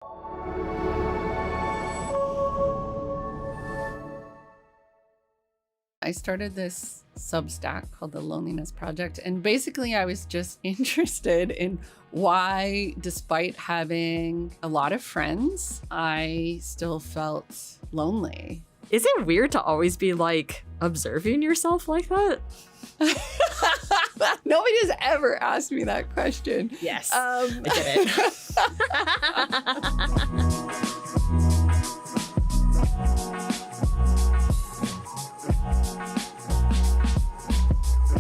I started this Substack called The Loneliness Project, and basically I was just interested in why, despite having a lot of friends, I still felt lonely. Is it weird to always be like observing yourself like that? Nobody has ever asked me that question. Yes, I did it.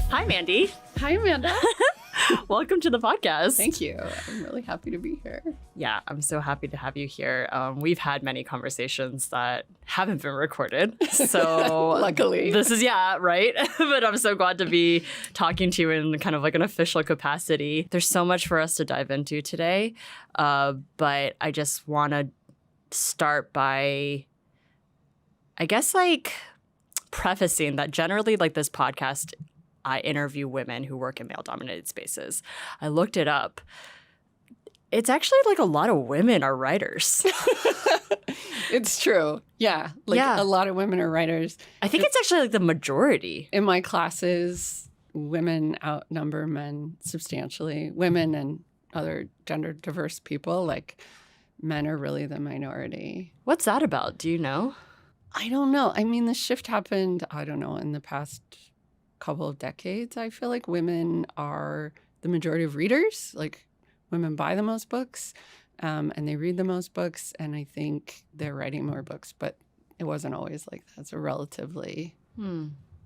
Hi, Mandy. Hi, Amanda. Welcome to the podcast. Thank you. I'm really happy to be here. Yeah, I'm so happy to have you here. We've had many conversations that haven't been recorded. So luckily. This is, right? But I'm so glad to be talking to you in kind of like an official capacity. There's so much for us to dive into today. But I just want to start by, I guess, like prefacing that generally like this podcast, I interview women who work in male-dominated spaces. I looked it up. It's actually like a lot of women are writers. It's true. Yeah. A lot of women are writers. I think it's actually like the majority. In my classes, women outnumber men substantially. Women and other gender diverse people, like men are really the minority. What's that about? Do you know? I don't know. I mean, the shift happened, in the past couple of decades. I feel like women are the majority of readers. Like women buy the most books and they read the most books. And I think they're writing more books, but it wasn't always like that. It's a relatively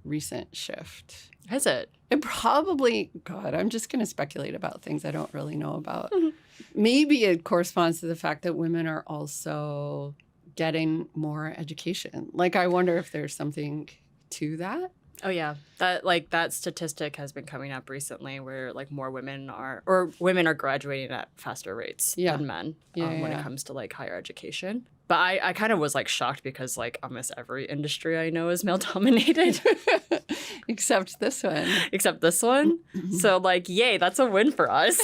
recent shift. Is it? It probably, I'm just going to speculate about things I don't really know about. Maybe it corresponds to the fact that women are also getting more education. Like, I wonder if there's something to that. Oh, yeah. That statistic has been coming up recently where like more women are graduating at faster rates than men when it comes to like higher education. But I kind of was like shocked because like almost every industry I know is male dominated. Except this one. So like, yay, that's a win for us.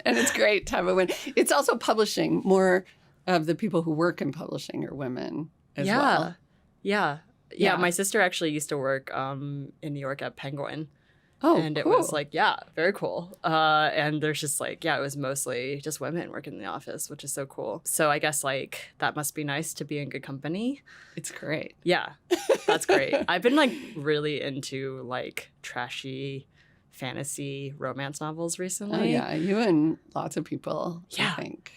And it's great to have a win. It's also publishing. More of the people who work in publishing are women as well. Yeah, my sister actually used to work in New York at Penguin. Oh, and it was like, very cool. And there's just like, it was mostly just women working in the office, which is so cool. So I guess like that must be nice to be in good company. It's great. Yeah, that's great. I've been like really into like trashy fantasy romance novels recently. Oh, yeah. You and lots of people, I think.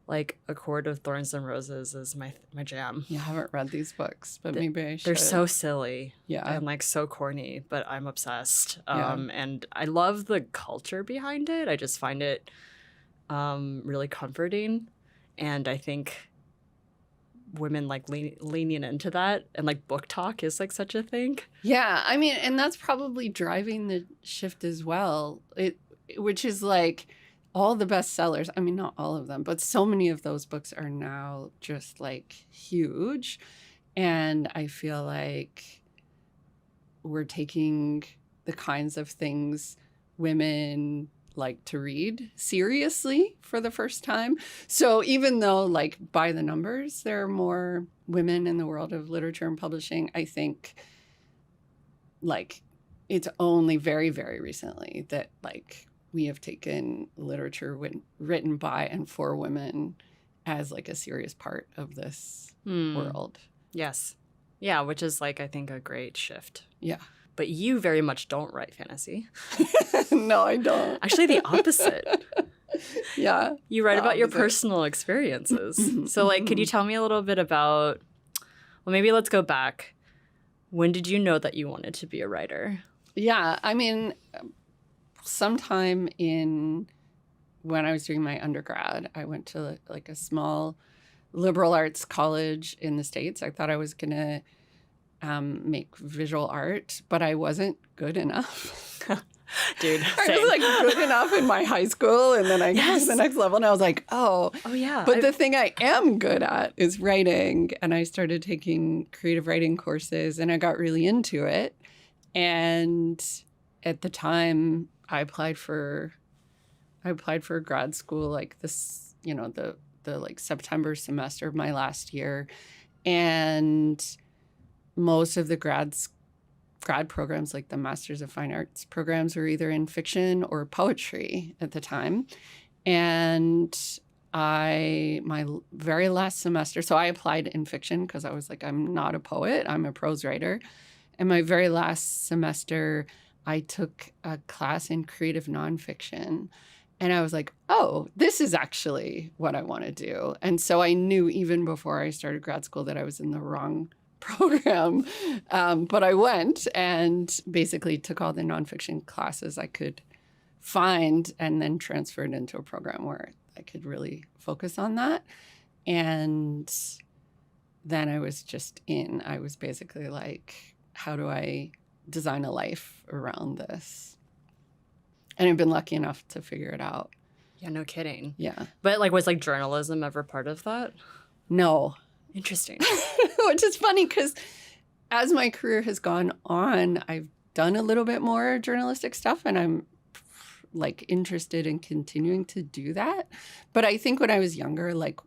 Like A Court of Thorns and Roses is my jam. Yeah, I haven't read these books, but maybe I should. They're so silly. Yeah. And like so corny, but I'm obsessed. And I love the culture behind it. I just find it really comforting. And I think women like leaning into that and like book talk is like such a thing. Yeah, I mean, and that's probably driving the shift as well. Which is like all the bestsellers, I mean, not all of them, but so many of those books are now just like huge. And I feel like we're taking the kinds of things women like to read seriously for the first time. So even though like by the numbers, there are more women in the world of literature and publishing, I think like it's only very, very recently that like we have taken literature written by and for women as like a serious part of this world. Yes. Yeah, which is like, I think, a great shift. Yeah. But you very much don't write fantasy. No, I don't. Actually, the opposite. Yeah. You write about your personal experiences. So like, could you tell me a little bit about, well, maybe let's go back. When did you know that you wanted to be a writer? Yeah, I mean, sometime when I was doing my undergrad, I went to like a small liberal arts college in the States. I thought I was going to make visual art, but I wasn't good enough. Dude, I was like good enough in my high school, and then I got to the next level and I was like, oh yeah. But the thing I am good at is writing, and I started taking creative writing courses and I got really into it. And at the time I applied for grad school, like this, the the like September semester of my last year. And most of the grad programs, like the Masters of Fine Arts programs, were either in fiction or poetry at the time. And my very last semester, so I applied in fiction because I was like, I'm not a poet, I'm a prose writer. And my very last semester, I took a class in creative nonfiction. And I was like, oh, this is actually what I want to do. And so I knew even before I started grad school that I was in the wrong program. But I went and basically took all the nonfiction classes I could find and then transferred into a program where I could really focus on that. And then I was basically like, how do I design a life around this? And I've been lucky enough to figure it out. Yeah, no kidding. Yeah. But like, was like journalism ever part of that? No. Interesting. Which is funny because as my career has gone on, I've done a little bit more journalistic stuff and I'm like interested in continuing to do that. But I think when I was younger, like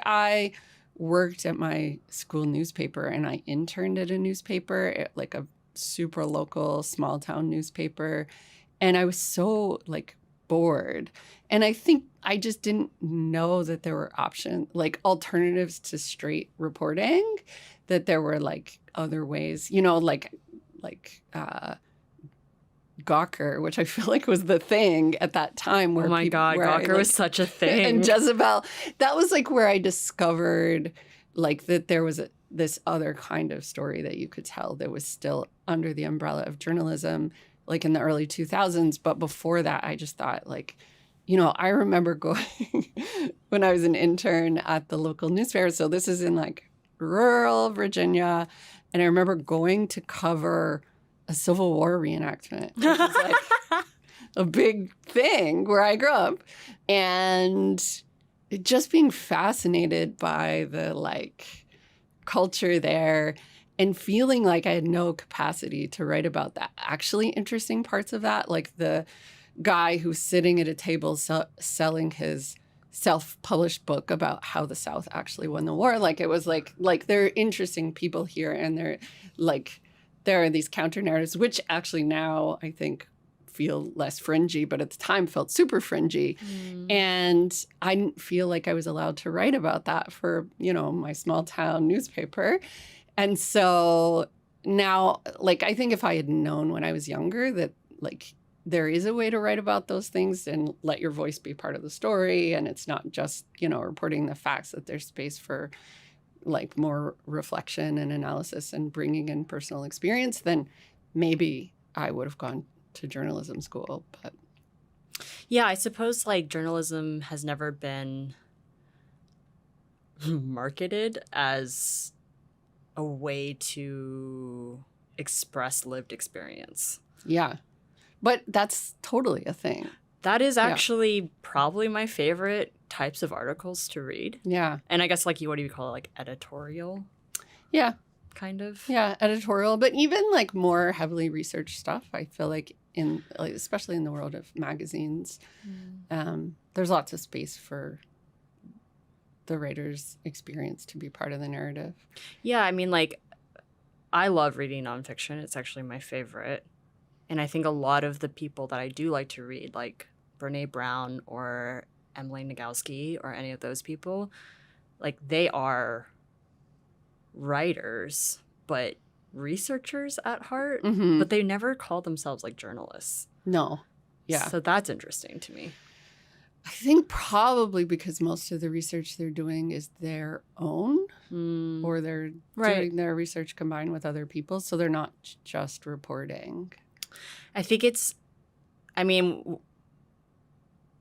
I worked at my school newspaper and I interned at a newspaper, like a super local small town newspaper. And I was so like bored. And I think I just didn't know that there were like alternatives to straight reporting, that there were like other ways, like Gawker, which I feel like was the thing at that time. Where oh my God, Gawker was such a thing. And Jezebel, that was like where I discovered like that there was this other kind of story that you could tell that was still under the umbrella of journalism, like in the early 2000s. But before that, I just thought like, I remember going when I was an intern at the local newspaper. So this is in like rural Virginia. And I remember going to cover a Civil War reenactment, which is like a big thing where I grew up. And just being fascinated by the like culture there and feeling like I had no capacity to write about the actually interesting parts of that, like the guy who's sitting at a table selling his self-published book about how the South actually won the war. Like it was like there are interesting people here, and there are these counter narratives, which actually now I think feel less fringy, but at the time felt super fringy. And I didn't feel like I was allowed to write about that for, my small town newspaper. And so now, like, I think if I had known when I was younger that, like, there is a way to write about those things and let your voice be part of the story, and it's not just, reporting the facts, that there's space for, like, more reflection and analysis and bringing in personal experience, then maybe I would have gone to journalism school. But yeah, I suppose, like, journalism has never been marketed as a way to express lived experience. Yeah. But that's totally a thing. That is actually probably my favorite types of articles to read. Yeah. And I guess, like, what do you call it? Like, editorial? Yeah. Kind of? Yeah, editorial. But even, like, more heavily researched stuff, I feel like, especially in the world of magazines, there's lots of space for the writer's experience to be part of the narrative. Yeah, I mean, like, I love reading nonfiction. It's actually my favorite. And I think a lot of the people that I do like to read, like Brene Brown or Emily Nagoski or any of those people, like, they are writers, but researchers at heart, but they never call themselves, like, journalists. No. Yeah. So that's interesting to me. I think probably because most of the research they're doing is their own, or they're doing their research combined with other people. So they're not just reporting. I think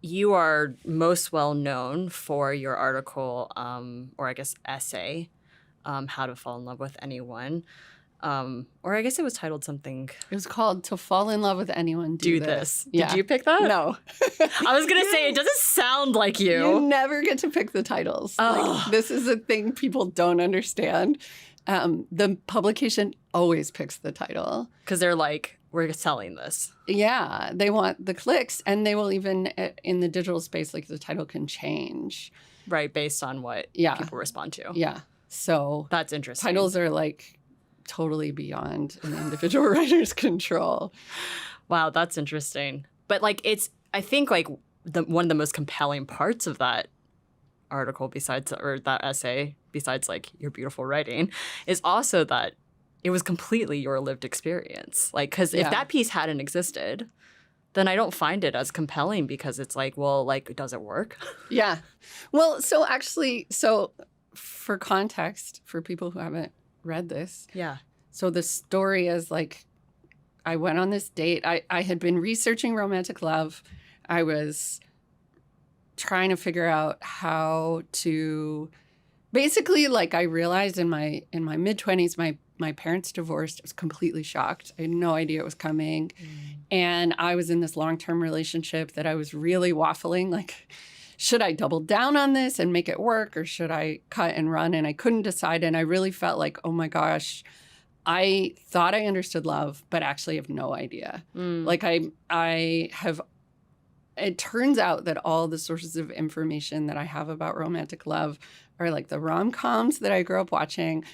you are most well known for your article, or I guess essay, How to Fall in Love with Anyone. Or I guess it was titled something. It was called To Fall in Love with Anyone, Do This. Yeah. Did you pick that? No. I was going to say, it doesn't sound like you. You never get to pick the titles. Like, this is a thing people don't understand. The publication always picks the title. Because they're like, we're selling this. Yeah. They want the clicks, and they will even, in the digital space, like, the title can change. Right, based on what Yeah. people respond to. Yeah. So That's interesting. titles are like totally beyond an individual writer's control. Wow, that's interesting. But like I think like one of the most compelling parts of that article that essay, besides like your beautiful writing, is also that it was completely your lived experience. Like, because if that piece hadn't existed, then I don't find it as compelling because it's like, well, like, does it work? Yeah. Well, so actually, for context, for people who haven't read this, Yeah. so the story is like, I went on this date. I had been researching romantic love. I was trying to figure out how to basically, like, I realized in my mid-20s, my parents divorced. I was completely shocked. I had no idea it was coming. And I was in this long-term relationship that I was really waffling, like, should I double down on this and make it work, or should I cut and run? And I couldn't decide. And I really felt like, oh my gosh, I thought I understood love, but actually have no idea. Like I have, it turns out that all the sources of information that I have about romantic love are like the rom-coms that I grew up watching,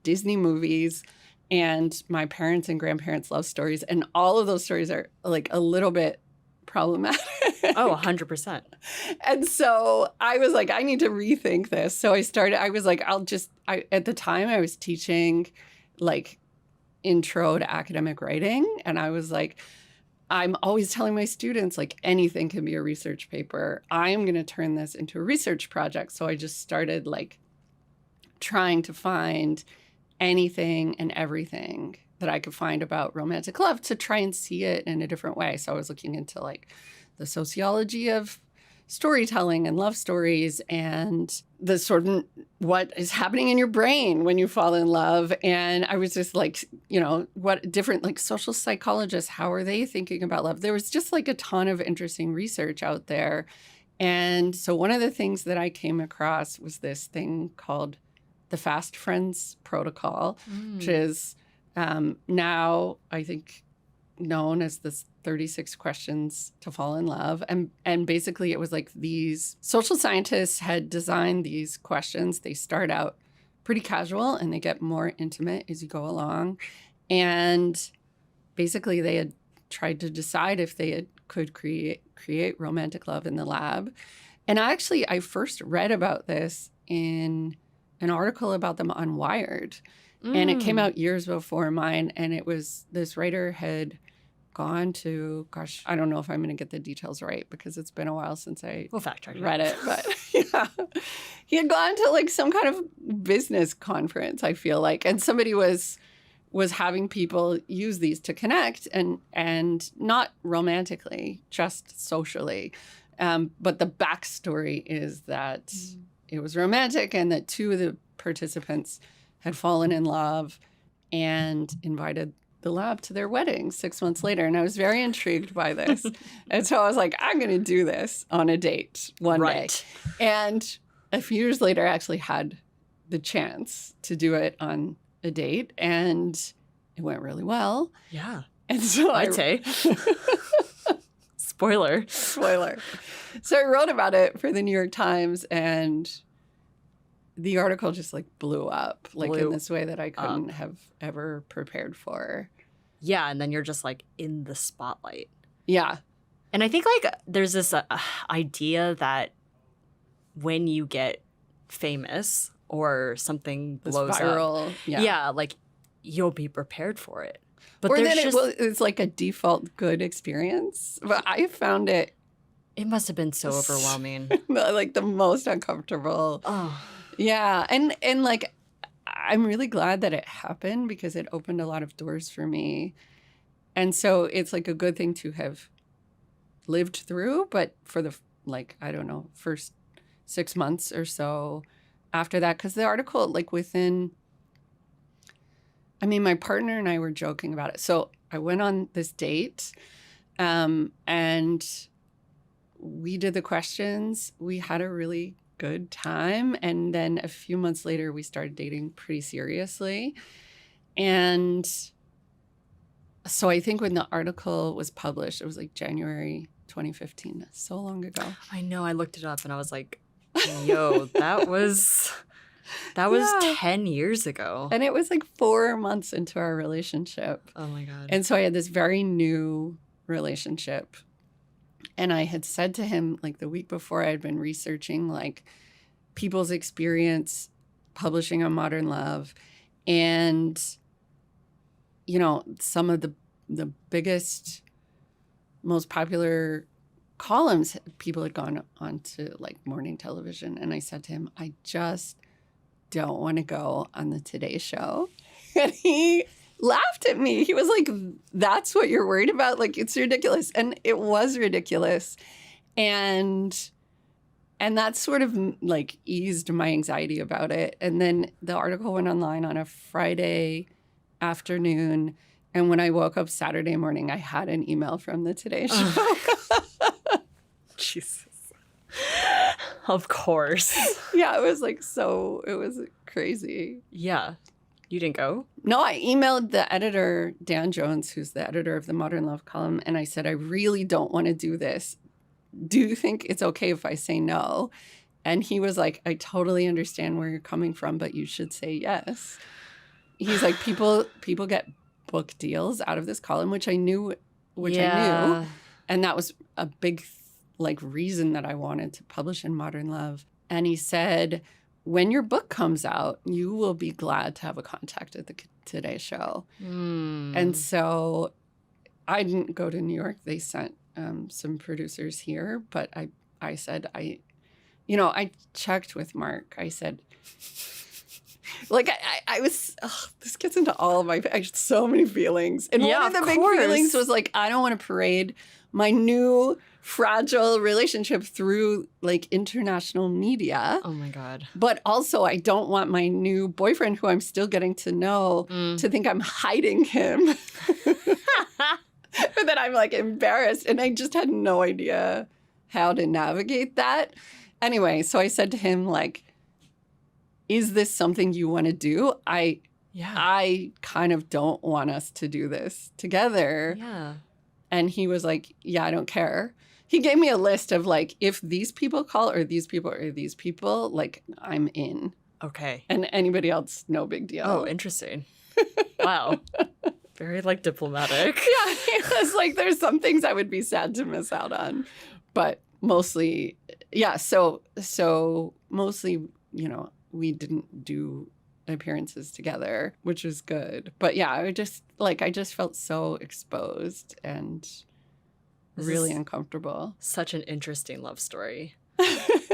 Disney movies, and my parents' and grandparents' love stories. And all of those stories are like a little bit problematic. Oh, 100%. And so I was like, I need to rethink this. So I was like, at the time I was teaching like intro to academic writing. And I was like, I'm always telling my students, like, anything can be a research paper. I'm going to turn this into a research project. So I just started like trying to find anything and everything that I could find about romantic love to try and see it in a different way. So I was looking into like the sociology of storytelling and love stories and the sort of what is happening in your brain when you fall in love. And I was just like, what different like social psychologists, how are they thinking about love? There was just like a ton of interesting research out there. And so one of the things that I came across was this thing called the Fast Friends Protocol, which is now, I think, known as the 36 questions to fall in love. And basically it was like these social scientists had designed these questions. They start out pretty casual and they get more intimate as you go along. And basically they had tried to decide if they could create romantic love in the lab. And I first read about this in an article about them on Wired. And it came out years before mine. And it was, this writer had gone to, gosh, I don't know if I'm going to get the details right because it's been a while since I read it. But yeah, he had gone to like some kind of business conference, I feel like. And somebody was having people use these to connect and not romantically, just socially. But the backstory is that it was romantic and that two of the participants had fallen in love and invited the lab to their wedding 6 months later. And I was very intrigued by this. And so I was like, I'm going to do this on a date one day. And a few years later, I actually had the chance to do it on a date and it went really well. Yeah. And so I'd say. Spoiler. So I wrote about it for the New York Times and the article just like blew up in this way that I couldn't have ever prepared for. Yeah. And then you're just like in the spotlight. Yeah. And I think like there's this idea that when you get famous or something blows viral, up, yeah, like you'll be prepared for it. But or then it's like a default good experience. But I found it must have been so overwhelming. Like the most uncomfortable. Oh. Yeah. And like, I'm really glad that it happened because it opened a lot of doors for me. And so it's like a good thing to have lived through. But for the, like, I don't know, first 6 months or so after that, because the article, like my partner and I were joking about it. So I went on this date and we did the questions. We had a really good time. And then a few months later, we started dating pretty seriously. And so I think when the article was published, it was like January 2015, so long ago. I know. I looked it up and I was like, Yo, that was Yeah. 10 years ago. And it was like 4 months into our relationship. Oh my God. And so I had this very new relationship. And I had said to him, like the week before, I had been researching like people's experience publishing on Modern Love. And, you know, some of the biggest, most popular columns, people had gone on to like morning television. And I said to him, I just don't want to go on the Today Show. And he laughed at me. He was like, that's what you're worried about? Like, it's ridiculous. And it was ridiculous. And that sort of like eased my anxiety about it. And then the article went online on a Friday afternoon. And when I woke up Saturday morning, I had an email from the Today Show. Jesus. Of course. Yeah, it was like it was crazy. Yeah. You didn't go? No, I emailed the editor, Dan Jones, who's the editor of the Modern Love column, and I said, I really don't want to do this. Do you think it's okay if I say no? And he was like, I totally understand where you're coming from, but you should say yes. He's like, people get book deals out of this column, which I knew. And that was a big like reason that I wanted to publish in Modern Love. And he said, when your book comes out, you will be glad to have a contact at the Today Show. And so I didn't go to New York. They sent some producers here, but I said, I checked with Mark. I said, like, I was, this gets into all of I had so many feelings. And one of the big feelings was like, I don't want to parade my new fragile relationship through like international media. Oh my God. But also I don't want my new boyfriend, who I'm still getting to know, to think I'm hiding him. But then I'm like embarrassed. And I just had no idea how to navigate that. Anyway, so I said to him, like, is this something you want to do? I kind of don't want us to do this together. Yeah. And he was like, yeah, I don't care. He gave me a list of like, if these people call or these people, like I'm in. Okay. And anybody else, no big deal. Oh, interesting. Wow. Very like diplomatic. Yeah. He was like, there's some things I would be sad to miss out on. But mostly, yeah. So mostly, you know, we didn't do appearances together, which was good. But yeah, I just felt so exposed and really uncomfortable. Such an interesting love story,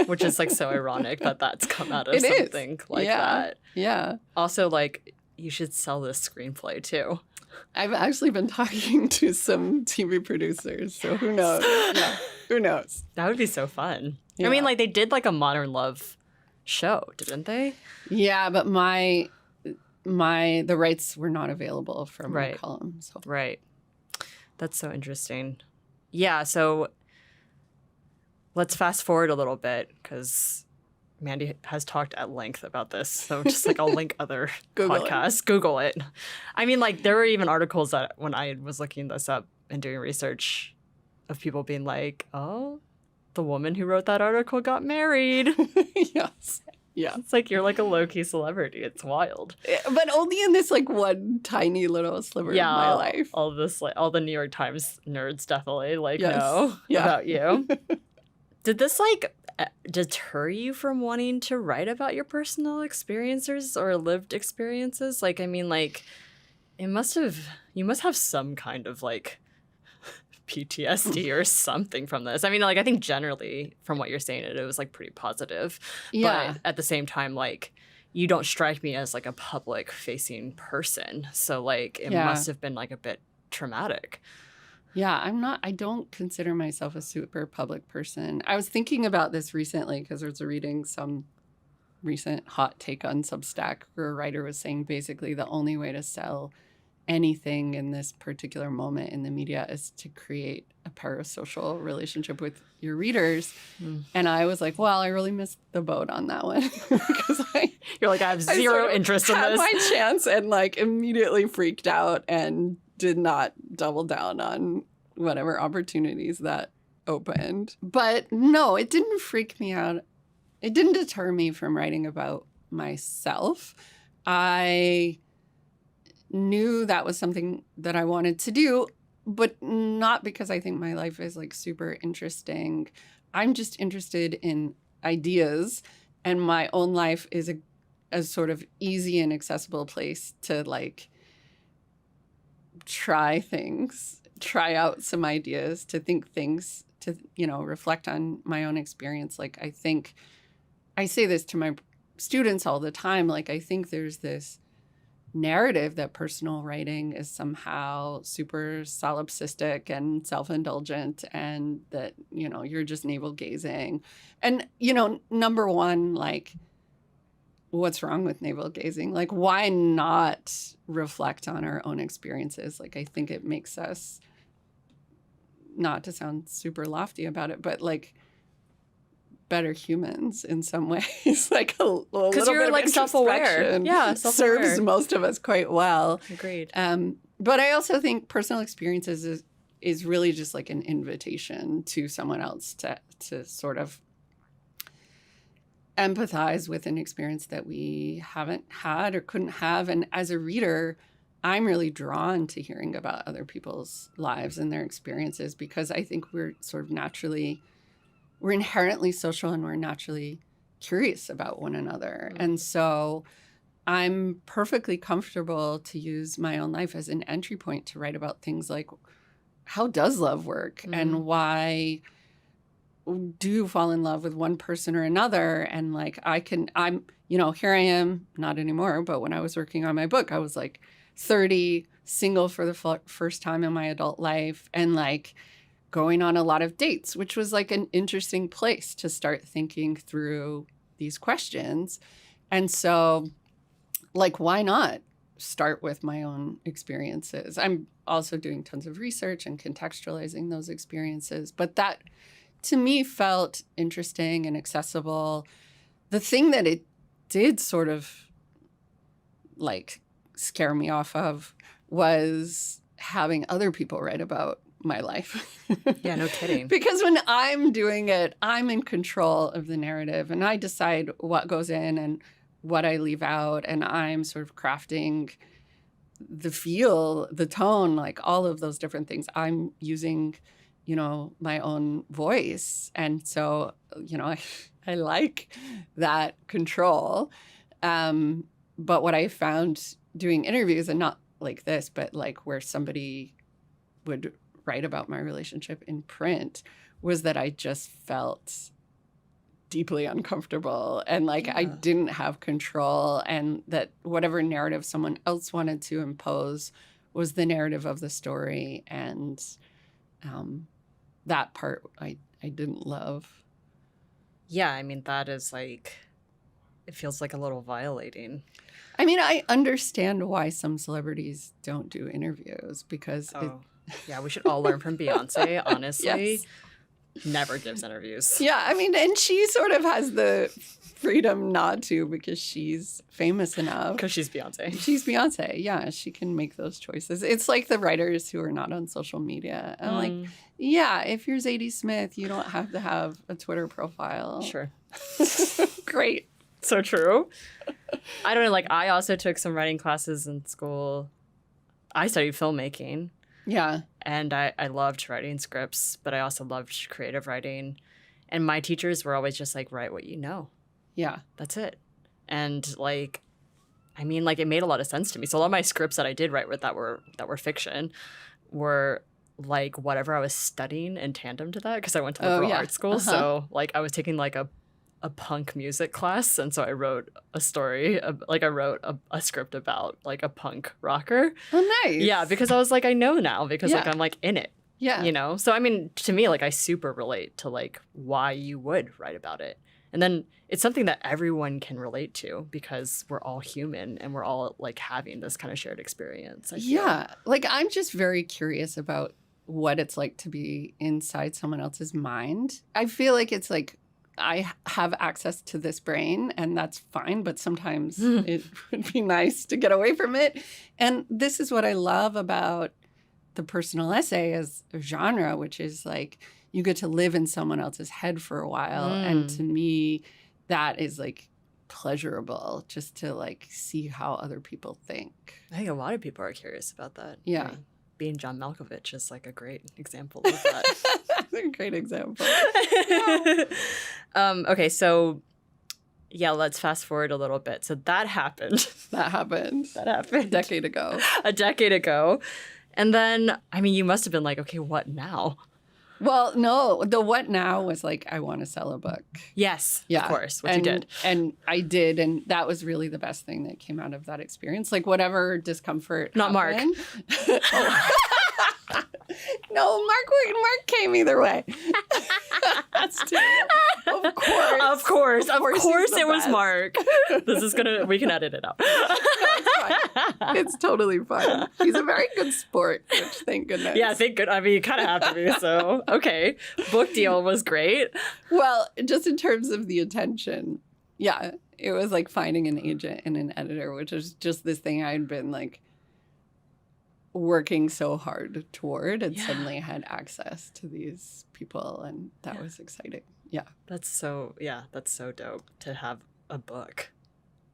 which is like so ironic that that's come out of something like that. Yeah. Also, like, you should sell this screenplay too. I've actually been talking to some TV producers, so who knows? Yeah, who knows? That would be so fun. Yeah. I mean, like, they did like a Modern Love show, didn't they? Yeah, but the rights were not available from my column. So. Right. That's so interesting. Yeah, so let's fast forward a little bit because Mandy has talked at length about this. So just like I'll link other podcasts. Google it. I mean, like, there were even articles that when I was looking this up and doing research of people being like, oh, the woman who wrote that article got married. Yes. Yeah. It's like you're like a low-key celebrity. It's wild. But only in this like one tiny little sliver of my life. All this, like, all the New York Times nerds definitely like yes. know Yeah. about you. Did this like deter you from wanting to write about your personal experiences or lived experiences? Like, I mean, like, you must have some kind of like PTSD or something from this. I mean, like, I think generally from what you're saying, it was like pretty positive. Yeah. But at the same time, like, you don't strike me as like a public facing person. So like it must have been like a bit traumatic. Yeah, I don't consider myself a super public person. I was thinking about this recently because I was reading some recent hot take on Substack where a writer was saying basically the only way to sell anything in this particular moment in the media is to create a parasocial relationship with your readers. And I was like, well, I really missed the boat on that one. Because you're like, I have zero interest in this. I had my chance and like immediately freaked out and did not double down on whatever opportunities that opened. But no, it didn't freak me out it didn't deter me from writing about myself. I knew that was something that I wanted to do, but not because I think my life is like super interesting. I'm just interested in ideas, and my own life is a sort of easy and accessible place to like try things, try out some ideas, to think things, to, you know, reflect on my own experience. Like, I think I say this to my students all the time. Like, I think there's this narrative that personal writing is somehow super solipsistic and self-indulgent, and that, you know, you're just navel gazing. And, you know, number one, like, what's wrong with navel gazing? Like, why not reflect on our own experiences? Like, I think it makes us, not to sound super lofty about it, but like better humans in some ways. Like a little bit you're of like self-aware. Yeah, self-aware. Serves most of us quite well. Agreed. But I also think personal experiences is really just like an invitation to someone else to sort of empathize with an experience that we haven't had or couldn't have. And as a reader, I'm really drawn to hearing about other people's lives and their experiences, because I think we're inherently social, and we're naturally curious about one another. Mm-hmm. And so I'm perfectly comfortable to use my own life as an entry point to write about things like, how does love work? Mm-hmm. And why do you fall in love with one person or another? And like, I'm, you know, here I am, not anymore, but when I was working on my book, I was like 30, single for the first time in my adult life, and like going on a lot of dates, which was like an interesting place to start thinking through these questions. And so, like, why not start with my own experiences? I'm also doing tons of research and contextualizing those experiences, but that to me felt interesting and accessible. The thing that it did sort of like scare me off of was having other people write about my life. Yeah, no kidding. Because when I'm doing it, I'm in control of the narrative, and I decide what goes in and what I leave out, and I'm sort of crafting the feel, the tone, like all of those different things. I'm using, you know, my own voice. And so, you know, I like that control. But what I found doing interviews, and not like this, but like where somebody would write about my relationship in print, was that I just felt deeply uncomfortable, and like I didn't have control, and that whatever narrative someone else wanted to impose was the narrative of the story. And that part I didn't love. Yeah, I mean, that is like, it feels like a little violating. I mean, I understand why some celebrities don't do interviews, because yeah, we should all learn from Beyonce, honestly. Yes. Never gives interviews. Yeah, I mean, and she sort of has the freedom not to, because she's famous enough. Because she's Beyonce. She's Beyonce, yeah. She can make those choices. It's like the writers who are not on social media. I'm like, yeah, if you're Zadie Smith, you don't have to have a Twitter profile. Sure. Great. So true. I don't know, like, I also took some writing classes in school. I studied filmmaking. Yeah. And I loved writing scripts, but I also loved creative writing. And my teachers were always just like, write what you know. Yeah. That's it. And like, I mean, like, it made a lot of sense to me. So a lot of my scripts that I did write with that were fiction were like whatever I was studying in tandem to that, because I went to liberal arts school. So like I was taking like a punk music class, and so I wrote a story, like I wrote a script about like a punk rocker. Oh, nice. Yeah, because I was like, I know now, because like I'm like in it. Yeah. You know? So I mean, to me, like, I super relate to like why you would write about it. And then it's something that everyone can relate to, because we're all human and we're all like having this kind of shared experience. Yeah. Like, I'm just very curious about what it's like to be inside someone else's mind. I feel like it's like, I have access to this brain, and that's fine, but sometimes it would be nice to get away from it. And this is what I love about the personal essay as a genre, which is like you get to live in someone else's head for a while. And to me, that is like pleasurable, just to like see how other people think. I think a lot of people are curious about that. Yeah. I mean, being John Malkovich is like a great example of that. That's a great example. Okay, so yeah, let's fast forward a little bit. So that happened. That happened. That happened. A decade ago. A decade ago. And then, I mean, you must have been like, okay, what now? Well, no, the what now was like, I want to sell a book. Yes, Yeah. of course, which you did. And I did. And that was really the best thing that came out of that experience. Like whatever discomfort. Not Mark. No, Mark came either way. That's too. Of course. Of course he's the it was best. Mark. We can edit it out. No, it's fine. It's totally fine. He's a very good sport, which thank goodness. Yeah, thank good. I mean, you kind of have to be. So, okay. Book deal was great. Well, just in terms of the attention, yeah, it was like finding an agent and an editor, which is just this thing I'd been like working so hard toward, and suddenly I had access to these people, and that was exciting. Yeah. That's so dope to have a book.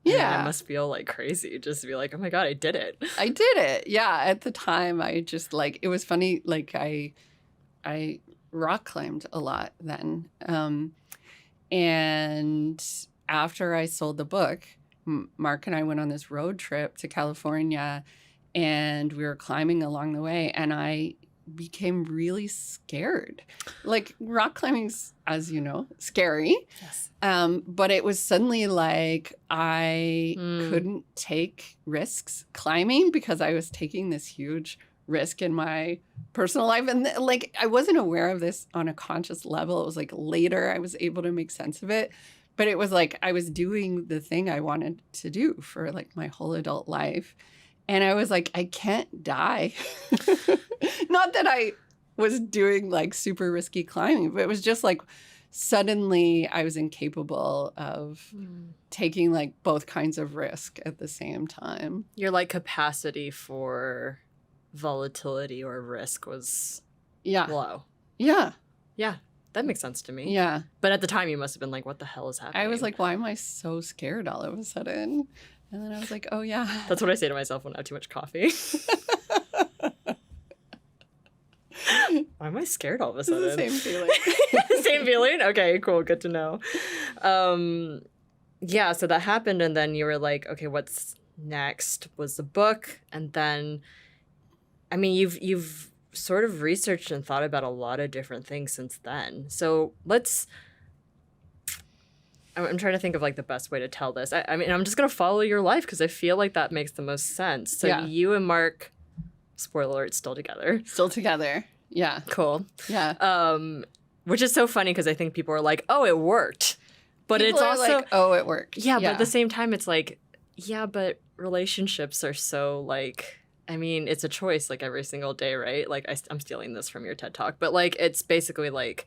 Yeah. I mean, it must feel like crazy just to be like, oh my God, I did it. I did it. Yeah. At the time, I just like, it was funny. Like I rock climbed a lot then. And after I sold the book, Mark and I went on this road trip to California, and we were climbing along the way, and I became really scared. Like rock climbing's, as you know, scary. Yes. But it was suddenly like I couldn't take risks climbing because I was taking this huge risk in my personal life. And like I wasn't aware of this on a conscious level. It was like later I was able to make sense of it. But it was like I was doing the thing I wanted to do for like my whole adult life. And I was like, I can't die. Not that I was doing like super risky climbing, but it was just like suddenly I was incapable of taking like both kinds of risk at the same time. Your like capacity for volatility or risk was low. Yeah. Yeah. That makes sense to me. Yeah. But at the time you must have been like, what the hell is happening? I was like, why am I so scared all of a sudden? And then I was like, oh, yeah. That's what I say to myself when I have too much coffee. Why am I scared all of a sudden? It's the same feeling. Same feeling? Okay, cool. Good to know. Yeah, so that happened. And then you were like, okay, what's next? Was the book. And then, I mean, you've sort of researched and thought about a lot of different things since then. So I'm trying to think of like the best way to tell this. I mean, I'm just going to follow your life because I feel like that makes the most sense. So you and Mark, spoiler alert, still together. Still together. Yeah. Cool. Yeah. Which is so funny because I think people are like, oh, it worked. But People it's are also, like, oh, it worked. yeah, but at the same time, it's like, yeah, but relationships are so like, I mean, it's a choice like every single day, right? Like I'm stealing this from your TED Talk, but like, it's basically like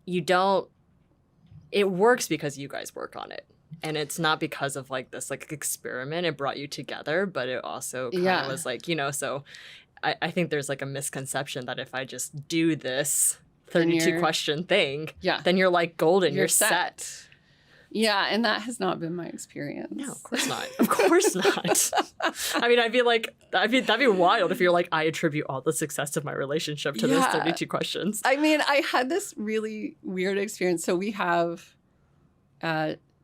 it works because you guys work on it. And it's not because of like this like experiment. It brought you together, but it also kind of was like, you know, so I think there's like a misconception that if I just do this 32 question thing, then you're like golden, you're set. Yeah, and that has not been my experience. No, of course not. Of course not. I mean, that'd be wild if you're like, I attribute all the success of my relationship to those 32 questions. I mean, I had this really weird experience. So we have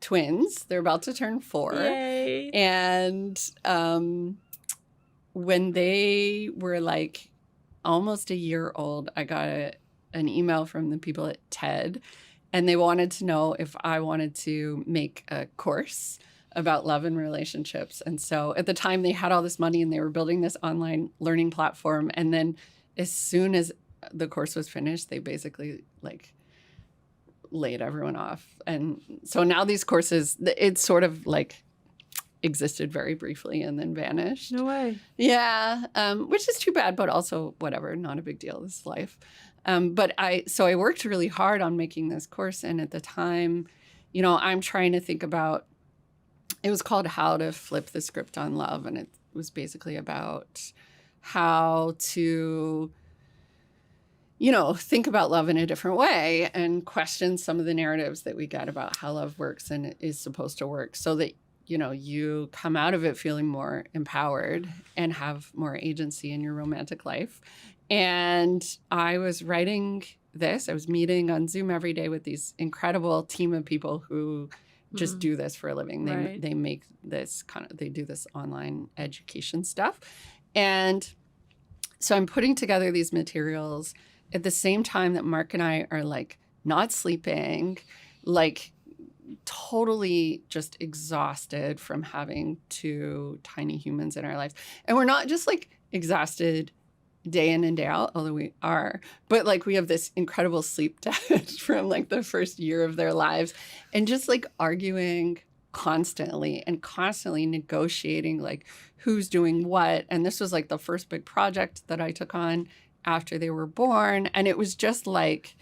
twins. They're about to turn 4. Yay. And when they were like almost a year old, I got an email from the people at TED. And they wanted to know if I wanted to make a course about love and relationships. And so at the time they had all this money and they were building this online learning platform. And then as soon as the course was finished, they basically like laid everyone off. And so now these courses, it's sort of like existed very briefly and then vanished. No way. Yeah, which is too bad, but also whatever, not a big deal. This is life. But I worked really hard on making this course. And at the time, you know, I'm trying to think about, it was called How to Flip the Script on Love. And it was basically about how to think about love in a different way and question some of the narratives that we get about how love works and is supposed to work, so that, you come out of it feeling more empowered and have more agency in your romantic life. And I was writing this. I was meeting on Zoom every day with these incredible team of people who just do this for a living. They make this they do this online education stuff. And so I'm putting together these materials at the same time that Mark and I are like not sleeping, like totally just exhausted from having 2 tiny humans in our lives. And we're not just like exhausted day in and day out, although we are, but like we have this incredible sleep debt from like the first year of their lives, and just like arguing constantly negotiating like who's doing what. And this was like the first big project that I took on after they were born. And it was just like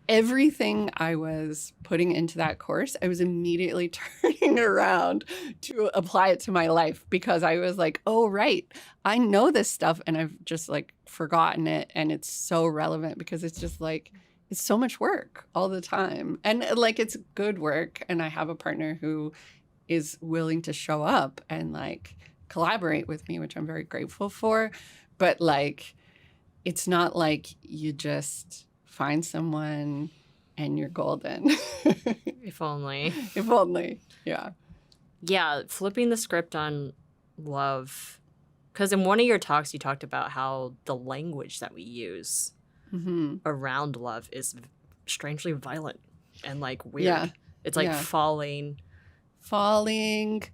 everything I was putting into that course, I was immediately turning around to apply it to my life, because I was like, oh, right, I know this stuff and I've just like forgotten it. And it's so relevant because it's just like, it's so much work all the time. And like, it's good work. And I have a partner who is willing to show up and like collaborate with me, which I'm very grateful for. But like, it's not like you just find someone and you're golden. If only. If only. Yeah. Yeah. Flipping the script on love. Because in one of your talks, you talked about how the language that we use around love is strangely violent and like weird. Yeah. It's like falling. I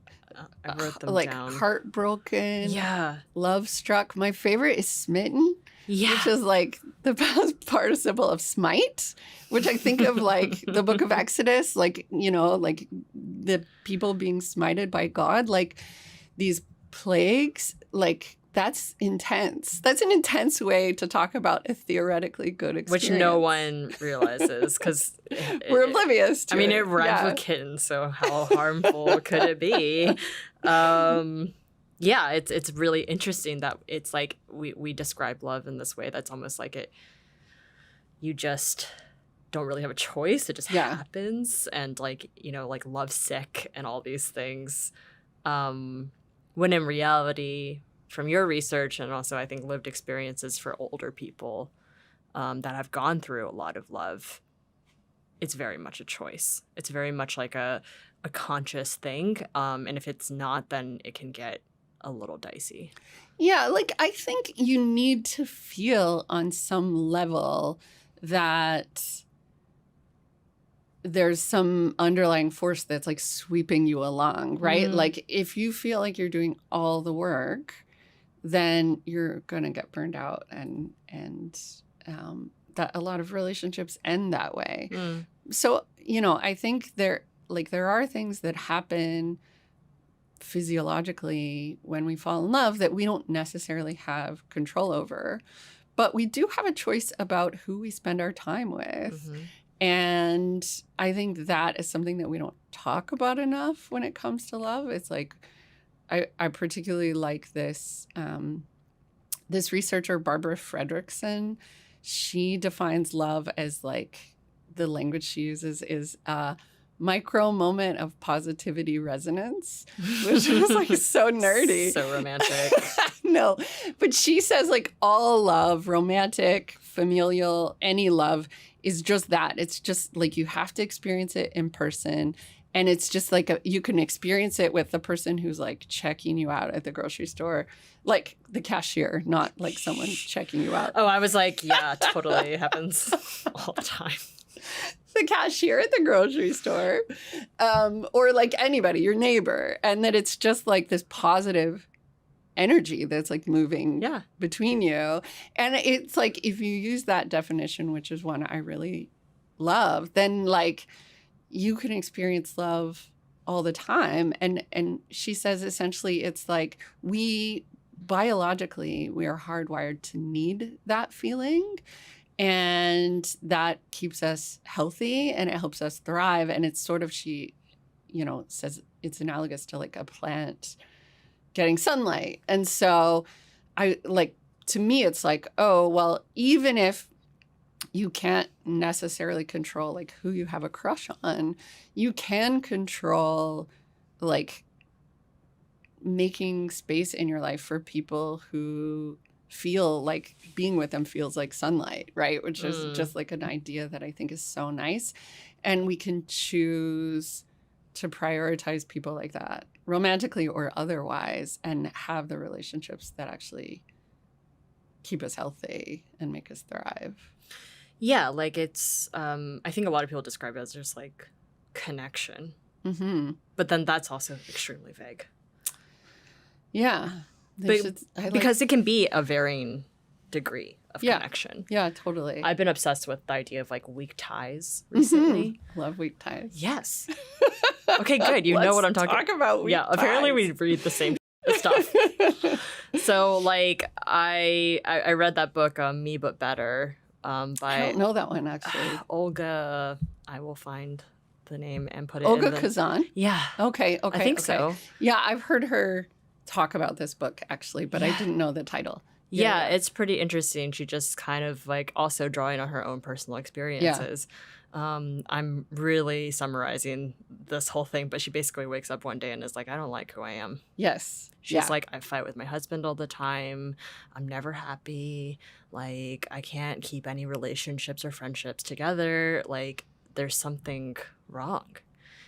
wrote them like down. Heartbroken. Yeah. Love struck. My favorite is smitten. Yeah. Which is like the past participle of smite, which I think of like the book of Exodus, like, like the people being smited by God, like these plagues, like that's intense. That's an intense way to talk about a theoretically good experience. Which no one realizes because we're oblivious to it. It rhymes with kitten, so how harmful could it be? Yeah, it's really interesting that it's like we describe love in this way that's almost like you just don't really have a choice. It just happens, and like, like lovesick and all these things. When in reality, from your research and also I think lived experiences for older people that have gone through a lot of love, it's very much a choice. It's very much like a conscious thing. And if it's not, then it can get a little dicey. Yeah, like I think you need to feel on some level that there's some underlying force that's like sweeping you along, right? Like if you feel like you're doing all the work, then you're gonna get burned out, and that a lot of relationships end that way. So I think there are things that happen physiologically when we fall in love that we don't necessarily have control over, but we do have a choice about who we spend our time with. And I think that is something that we don't talk about enough when it comes to love. It's like I particularly like this this researcher, Barbara Fredrickson. She defines love as like, the language she uses is micro moment of positivity resonance, which is like so nerdy. So romantic. No, but she says like all love, romantic, familial, any love is just that. It's just like you have to experience it in person. And it's just like you can experience it with the person who's like checking you out at the grocery store, like the cashier, not like someone checking you out. Oh, I was like, yeah, totally. It happens all the time. The cashier at the grocery store, or like anybody, your neighbor, and that it's just like this positive energy that's like moving between you. And it's like, if you use that definition, which is one I really love, then like you can experience love all the time. And she says essentially it's like biologically we are hardwired to need that feeling. And that keeps us healthy and it helps us thrive. And it's sort of, she, says it's analogous to like a plant getting sunlight. And so to me, it's like, oh, well, even if you can't necessarily control like who you have a crush on. You can control like making space in your life for people who feel like being with them feels like sunlight, right? Which is just like an idea that I think is so nice. And we can choose to prioritize people like that, romantically or otherwise, and have the relationships that actually keep us healthy and make us thrive. Yeah, like it's, I think a lot of people describe it as just like connection. Mm-hmm. But then that's also extremely vague. Yeah. Because it can be a varying degree of connection. Yeah, totally. I've been obsessed with the idea of like weak ties recently. Love weak ties. Yes. Okay, good. You know what I'm talking about. Talk about weak ties. Yeah, apparently we read the same stuff. So like I read that book, Me But Better, by I don't know that one actually. Olga. I will find the name and put it Olga in the... Kazan? Yeah. Okay. I think so. Yeah, I've heard her talk about this book actually, but I didn't know the title. Yeah, it's pretty interesting. She just kind of like also drawing on her own personal experiences. I'm really summarizing this whole thing, but she basically wakes up one day and is like, I don't like who I am. Yes. She's like, I fight with my husband all the time. I'm never happy. Like, I can't keep any relationships or friendships together. Like, there's something wrong.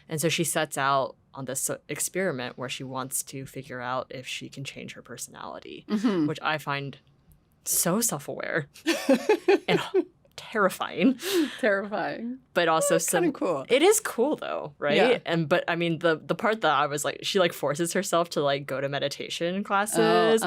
And so she sets out on this experiment where she wants to figure out if she can change her personality, which I find so self-aware and terrifying. Terrifying. But also kind of cool. It is cool though, right? Yeah. And but I mean the part that I was like, she like forces herself to like go to meditation classes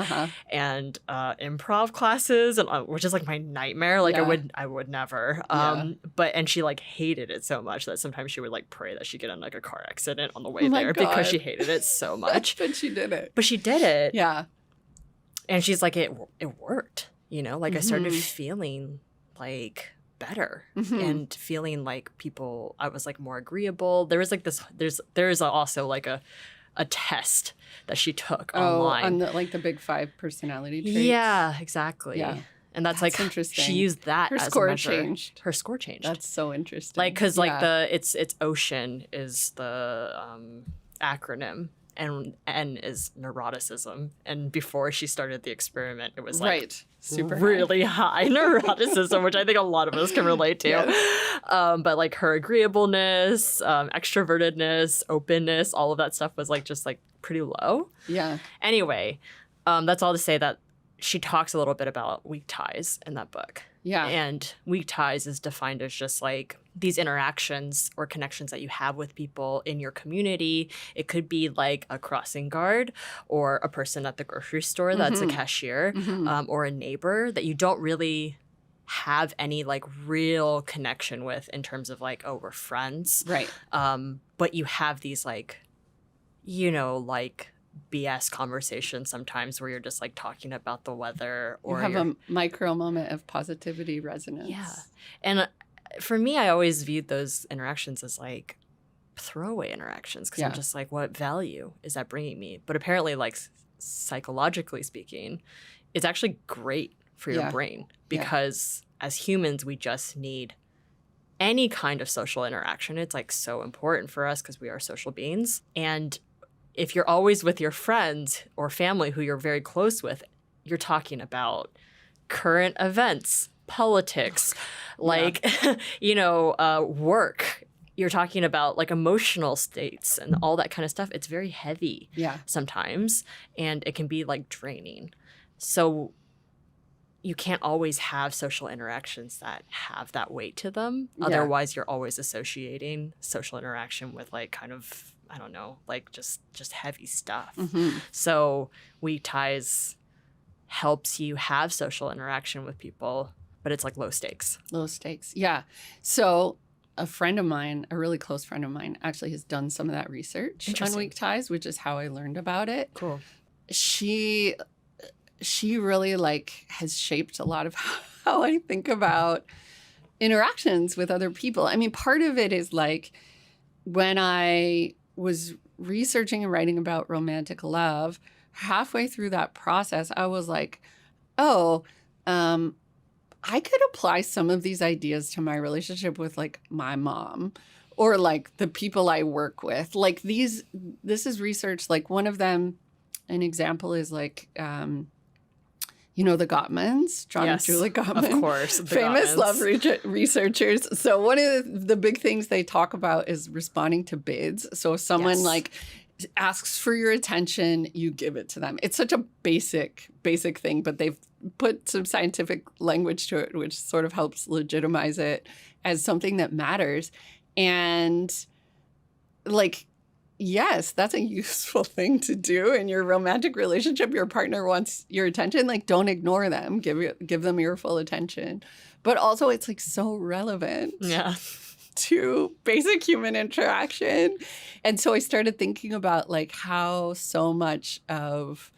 and improv classes, and which is like my nightmare. Like I would never. And she like hated it so much that sometimes she would like pray that she get in like a car accident on the way there because she hated it so much. But she did it. But she did it. Yeah. And she's like, it worked. You know, like I started feeling like better and feeling like people, I was like more agreeable. There was like this, there's also like a test that she took online. On the, like the big 5 personality traits. Yeah, exactly. Yeah. And that's like interesting. She used that as score a measure. changed. Her score changed. That's so interesting. Like, cause like it's OCEAN is the acronym. And N is neuroticism. And before she started the experiment, it was like super really high neuroticism, which I think a lot of us can relate to. Yes. But like her agreeableness, extrovertedness, openness, all of that stuff was like just like pretty low. Yeah. Anyway, that's all to say that she talks a little bit about weak ties in that book. Yeah. And weak ties is defined as just like these interactions or connections that you have with people in your community. It could be like a crossing guard or a person at the grocery store that's a cashier or a neighbor that you don't really have any like real connection with in terms of like, oh, we're friends. Right. But you have these like, you know, like BS conversations sometimes where you're just like talking about the weather or you have a micro moment of positivity resonance. Yeah. And for me, I always viewed those interactions as like throwaway interactions because I'm just like, what value is that bringing me? But apparently, like psychologically speaking, it's actually great for your brain because as humans, we just need any kind of social interaction. It's like so important for us because we are social beings. And if you're always with your friends or family who you're very close with, you're talking about current events, politics, like, you know, work. You're talking about like emotional states and all that kind of stuff. It's very heavy sometimes, and it can be like draining. So you can't always have social interactions that have that weight to them. Otherwise, you're always associating social interaction with like kind of, I don't know, like just heavy stuff. So weak ties helps you have social interaction with people, but it's like low stakes. Low stakes. Yeah. So a friend of mine, a really close friend of mine, actually has done some of that research on weak ties, which is how I learned about it. Cool. She really like has shaped a lot of how I think about interactions with other people. I mean, part of it is like when I was researching and writing about romantic love, halfway through that process, I was like, oh, I could apply some of these ideas to my relationship with like my mom or like the people I work with. Like this is research. Like one of them, an example is like, the Gottmans, John and Julie Gottman. Of course. Famous love researchers. So one of the big things they talk about is responding to bids. So if someone like asks for your attention, you give it to them. It's such a basic thing, but they've put some scientific language to it, which sort of helps legitimize it as something that matters. And like, yes, that's a useful thing to do in your romantic relationship. Your partner wants your attention. Like, don't ignore them. Give them your full attention. But also, it's like so relevant to basic human interaction. And so I started thinking about like how so much of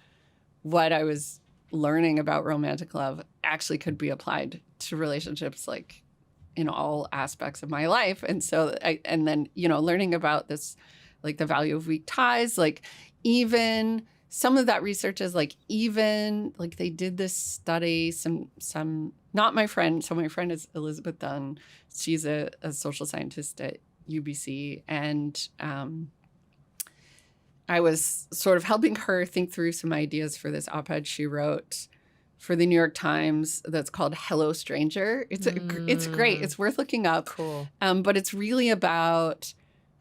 what I was learning about romantic love actually could be applied to relationships, like in all aspects of my life. And so learning about this, like the value of weak ties, like even some of that research is like, even like they did this study, not my friend. So my friend is Elizabeth Dunn. She's a social scientist at UBC. And I was sort of helping her think through some ideas for this op-ed she wrote for the New York Times that's called Hello Stranger. It's great. It's worth looking up. Cool. But it's really about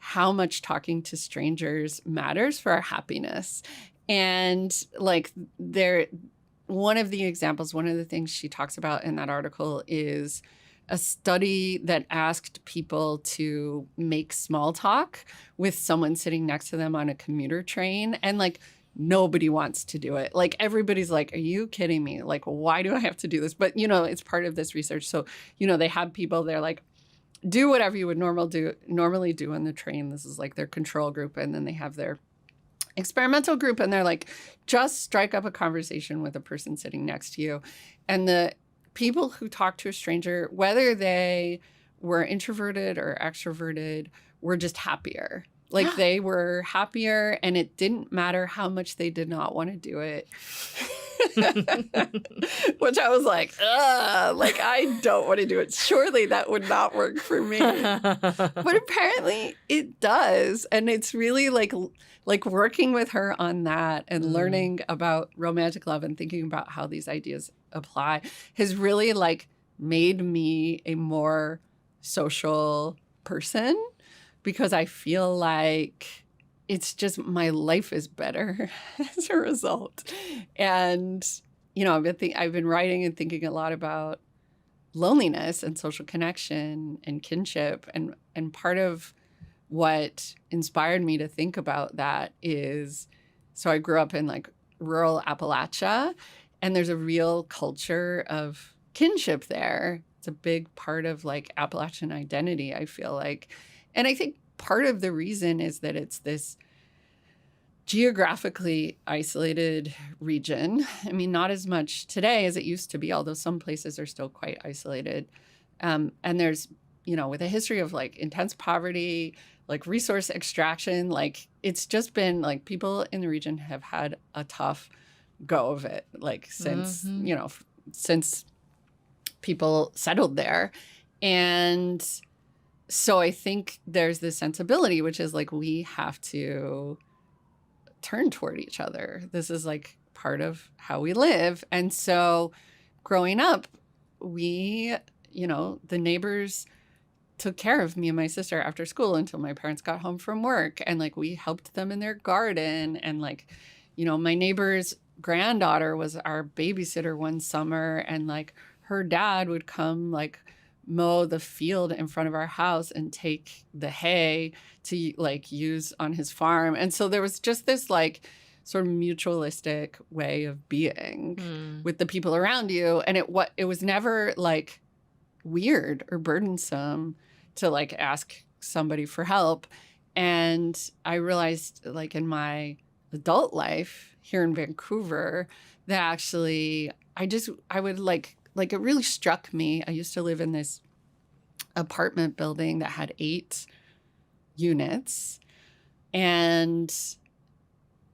how much talking to strangers matters for our happiness. And like one of the things she talks about in that article is a study that asked people to make small talk with someone sitting next to them on a commuter train. And like, nobody wants to do it. Like, everybody's like, are you kidding me? Like, why do I have to do this? But, it's part of this research. So, they have people, they're like, do whatever you would normally do on the train. This is like their control group. And then they have their experimental group. And they're like, just strike up a conversation with a person sitting next to you. And the people who talk to a stranger, whether they were introverted or extroverted, were just happier. Like they were happier, and it didn't matter how much they did not want to do it. Which I was like, I don't want to do it. Surely that would not work for me. But apparently it does. And it's really like working with her on that and learning about romantic love and thinking about how these ideas apply has really like made me a more social person, because I feel like it's just my life is better as a result. And, I've been writing and thinking a lot about loneliness and social connection and kinship. And part of what inspired me to think about that is, so I grew up in like rural Appalachia, and there's a real culture of kinship there. It's a big part of like Appalachian identity, I feel like. And I think part of the reason is that it's this geographically isolated region. I mean, not as much today as it used to be, although some places are still quite isolated. And there's, with a history of like intense poverty, like resource extraction, like it's just been like people in the region have had a tough go of it, like since, since people settled there. And so I think there's this sensibility, which is like, we have to turn toward each other. This is like part of how we live. And so growing up, we, the neighbors took care of me and my sister after school until my parents got home from work. And like, we helped them in their garden. And like, my neighbor's granddaughter was our babysitter one summer. And like, her dad would come like mow the field in front of our house and take the hay to like use on his farm. And so there was just this like sort of mutualistic way of being with the people around you. And it was never like weird or burdensome to like ask somebody for help. And I realized like in my adult life here in Vancouver that actually I would like it really struck me. I used to live in this apartment building that had 8 units, and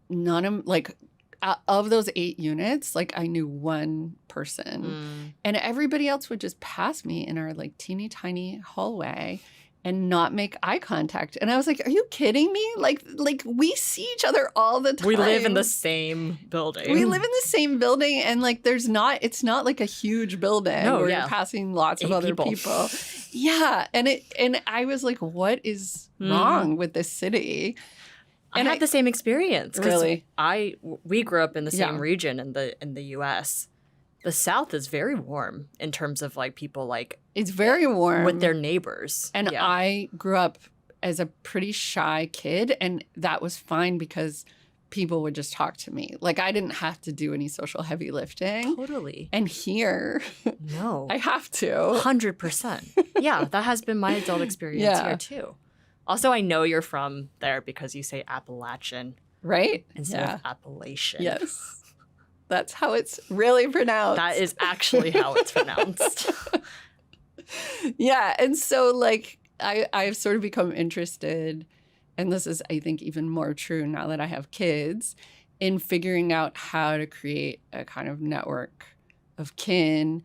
none of like of those 8 units, like I knew one person and everybody else would just pass me in our like teeny tiny hallway and not make eye contact. And I was like, are you kidding me? Like we see each other all the time. We live in the same building. And like it's not like a huge building where you're passing lots of other people. Yeah. And I was like, what is wrong with this city? And I had the same experience. Really? We grew up in the same region in the US. The South is very warm in terms of like people like it's very warm with their neighbors. And I grew up as a pretty shy kid, and that was fine because people would just talk to me. Like I didn't have to do any social heavy lifting. Totally. And here, no, I have to. 100%. Yeah, that has been my adult experience here too. Also, I know you're from there because you say Appalachian, right? Instead of Appalachian. Yes. That's how it's really pronounced. That is actually how it's pronounced. Yeah. And so like I've sort of become interested, and this is, I think, even more true now that I have kids, in figuring out how to create a kind of network of kin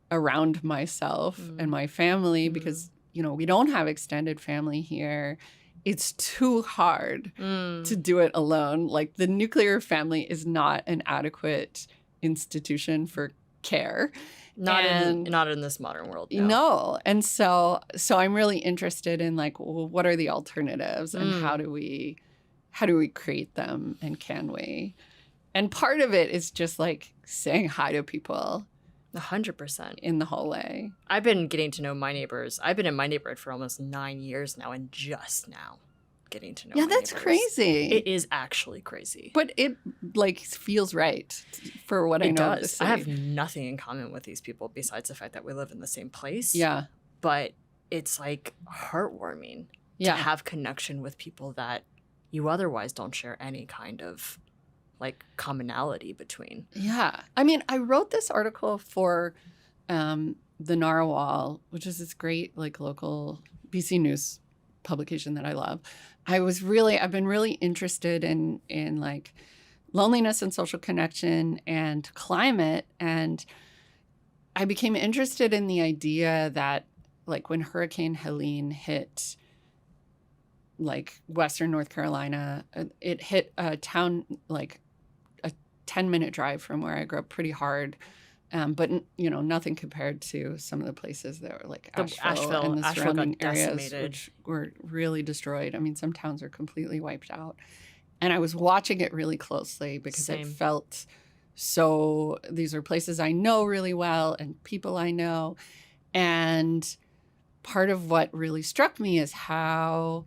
around myself and my family because, you know, we don't have extended family here. It's too hard to do it alone. Like the nuclear family is not an adequate institution for care. Not in this modern world. No. And so I'm really interested in like, well, what are the alternatives and how do we create them, and can we? And part of it is just like saying hi to people. 100%. In the hallway. I've been getting to know my neighbors. I've been in my neighborhood for almost 9 years now, and just now getting to know my that's neighbors. Crazy. It is actually crazy. But it like feels right for what I know of the city. I have nothing in common with these people besides the fact that we live in the same place. Yeah. But it's like heartwarming to have connection with people that you otherwise don't share any kind of like commonality between. Yeah. I mean, I wrote this article for the Narwhal, which is this great like local BC News publication that I love. I've been really interested in like loneliness and social connection and climate. And I became interested in the idea that like when Hurricane Helene hit like Western North Carolina, it hit a town like 10-minute drive from where I grew up pretty hard. But, you know, nothing compared to some of the places that were like Asheville and the surrounding areas, which were really destroyed. I mean, some towns are completely wiped out. And I was watching it really closely because it felt so, these are places I know really well and people I know. And part of what really struck me is how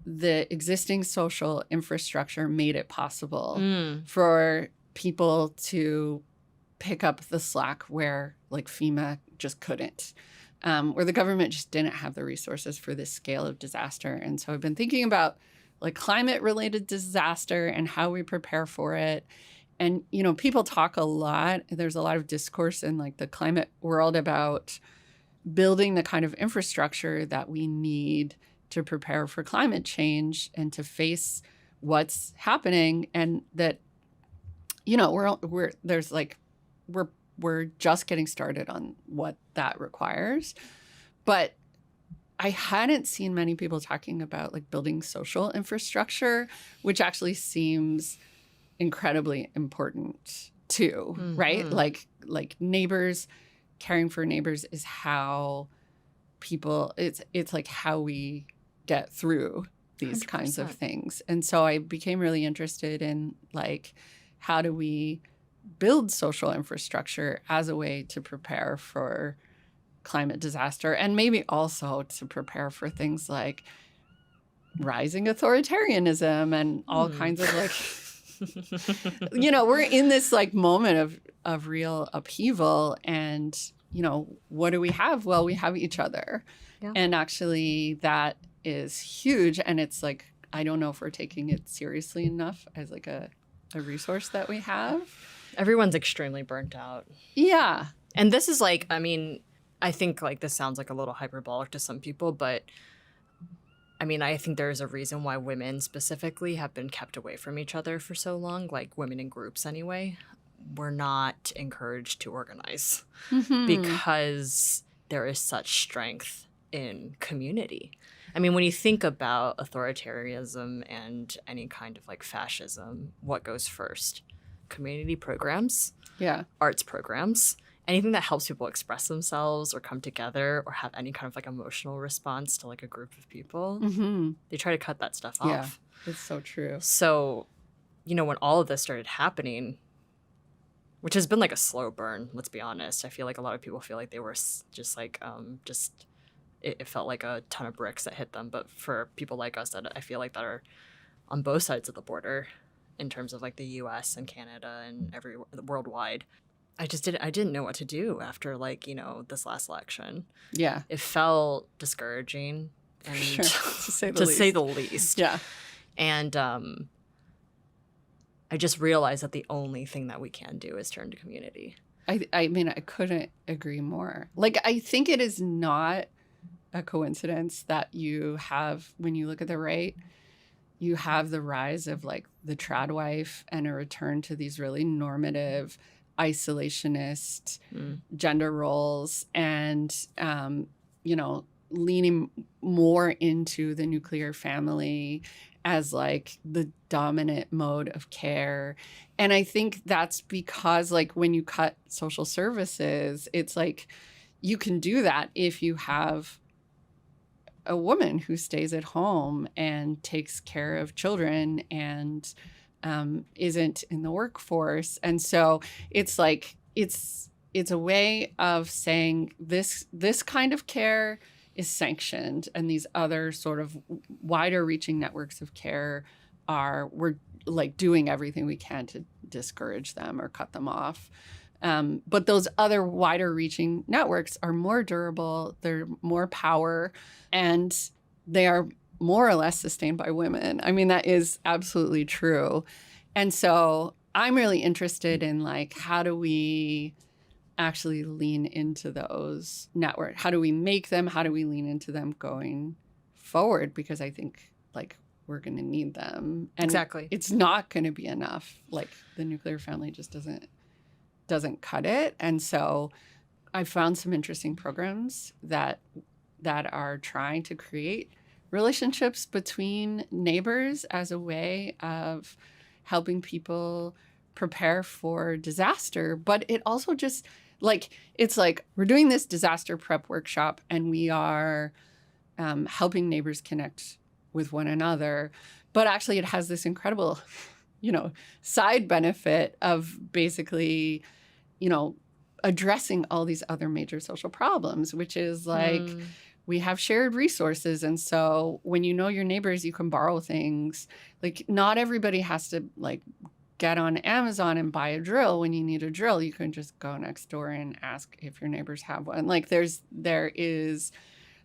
the existing social infrastructure made it possible for people to pick up the slack where like FEMA just couldn't, where the government just didn't have the resources for this scale of disaster. And so I've been thinking about like climate related disaster and how we prepare for it. And, you know, people talk a lot, there's a lot of discourse in like the climate world about building the kind of infrastructure that we need to prepare for climate change and to face what's happening. And that, you know, we're just getting started on what that requires. But I hadn't seen many people talking about like building social infrastructure, which actually seems incredibly important too, right? Like neighbors, caring for neighbors is how people, it's like how we get through these 100%. Kinds of things. And so I became really interested in like, how do we build social infrastructure as a way to prepare for climate disaster, and maybe also to prepare for things like rising authoritarianism and all kinds of like, you know, we're in this like moment of real upheaval, and, you know, what do we have? Well, we have each other. Yeah. And actually that is huge. And it's like, I don't know if we're taking it seriously enough as like a resource that we have. Everyone's extremely burnt out. Yeah. And this is like, I mean, I think like this sounds like a little hyperbolic to some people, but I mean, I think there's a reason why women specifically have been kept away from each other for so long, like women in groups anyway. We're not encouraged to organize because there is such strength in community. I mean, when you think about authoritarianism and any kind of like fascism, what goes first? Community programs, arts programs, anything that helps people express themselves or come together or have any kind of like emotional response to like a group of people. They try to cut that stuff off. It's so true. So, you know, when all of this started happening, which has been like a slow burn, let's be honest. I feel like a lot of people feel like they were just like, it felt like a ton of bricks that hit them. But for people like us that I feel like that are on both sides of the border in terms of like the US and Canada and worldwide, I didn't know what to do after like, you know, this last election. Yeah. It felt discouraging and Sure. to say the least. Yeah. And I just realized that the only thing that we can do is turn to community. I mean, I couldn't agree more. Like, I think it is not a coincidence that you have, when you look at the right, you have the rise of like the trad wife and a return to these really normative, isolationist gender roles and, you know, leaning more into the nuclear family as like the dominant mode of care. And I think that's because like when you cut social services, it's like you can do that if you have a woman who stays at home and takes care of children and isn't in the workforce. And so it's like it's a way of saying this kind of care is sanctioned, and these other sort of wider reaching networks of care we're like doing everything we can to discourage them or cut them off. But those other wider reaching networks are more durable, they're more power, and they are more or less sustained by women. I mean, that is absolutely true. And so I'm really interested in like, how do we actually lean into those networks? How do we make them? How do we lean into them going forward? Because I think like we're going to need them. And exactly. It's not going to be enough. Like the nuclear family just doesn't cut it. And so I found some interesting programs that are trying to create relationships between neighbors as a way of helping people prepare for disaster. But it also just like, it's like we're doing this disaster prep workshop and we are helping neighbors connect with one another. But actually it has this incredible, you know, side benefit of basically, you know, addressing all these other major social problems, which is like we have shared resources. And so when you know your neighbors, you can borrow things. Like not everybody has to like get on Amazon and buy a drill. When you need a drill, you can just go next door and ask if your neighbors have one. Like there is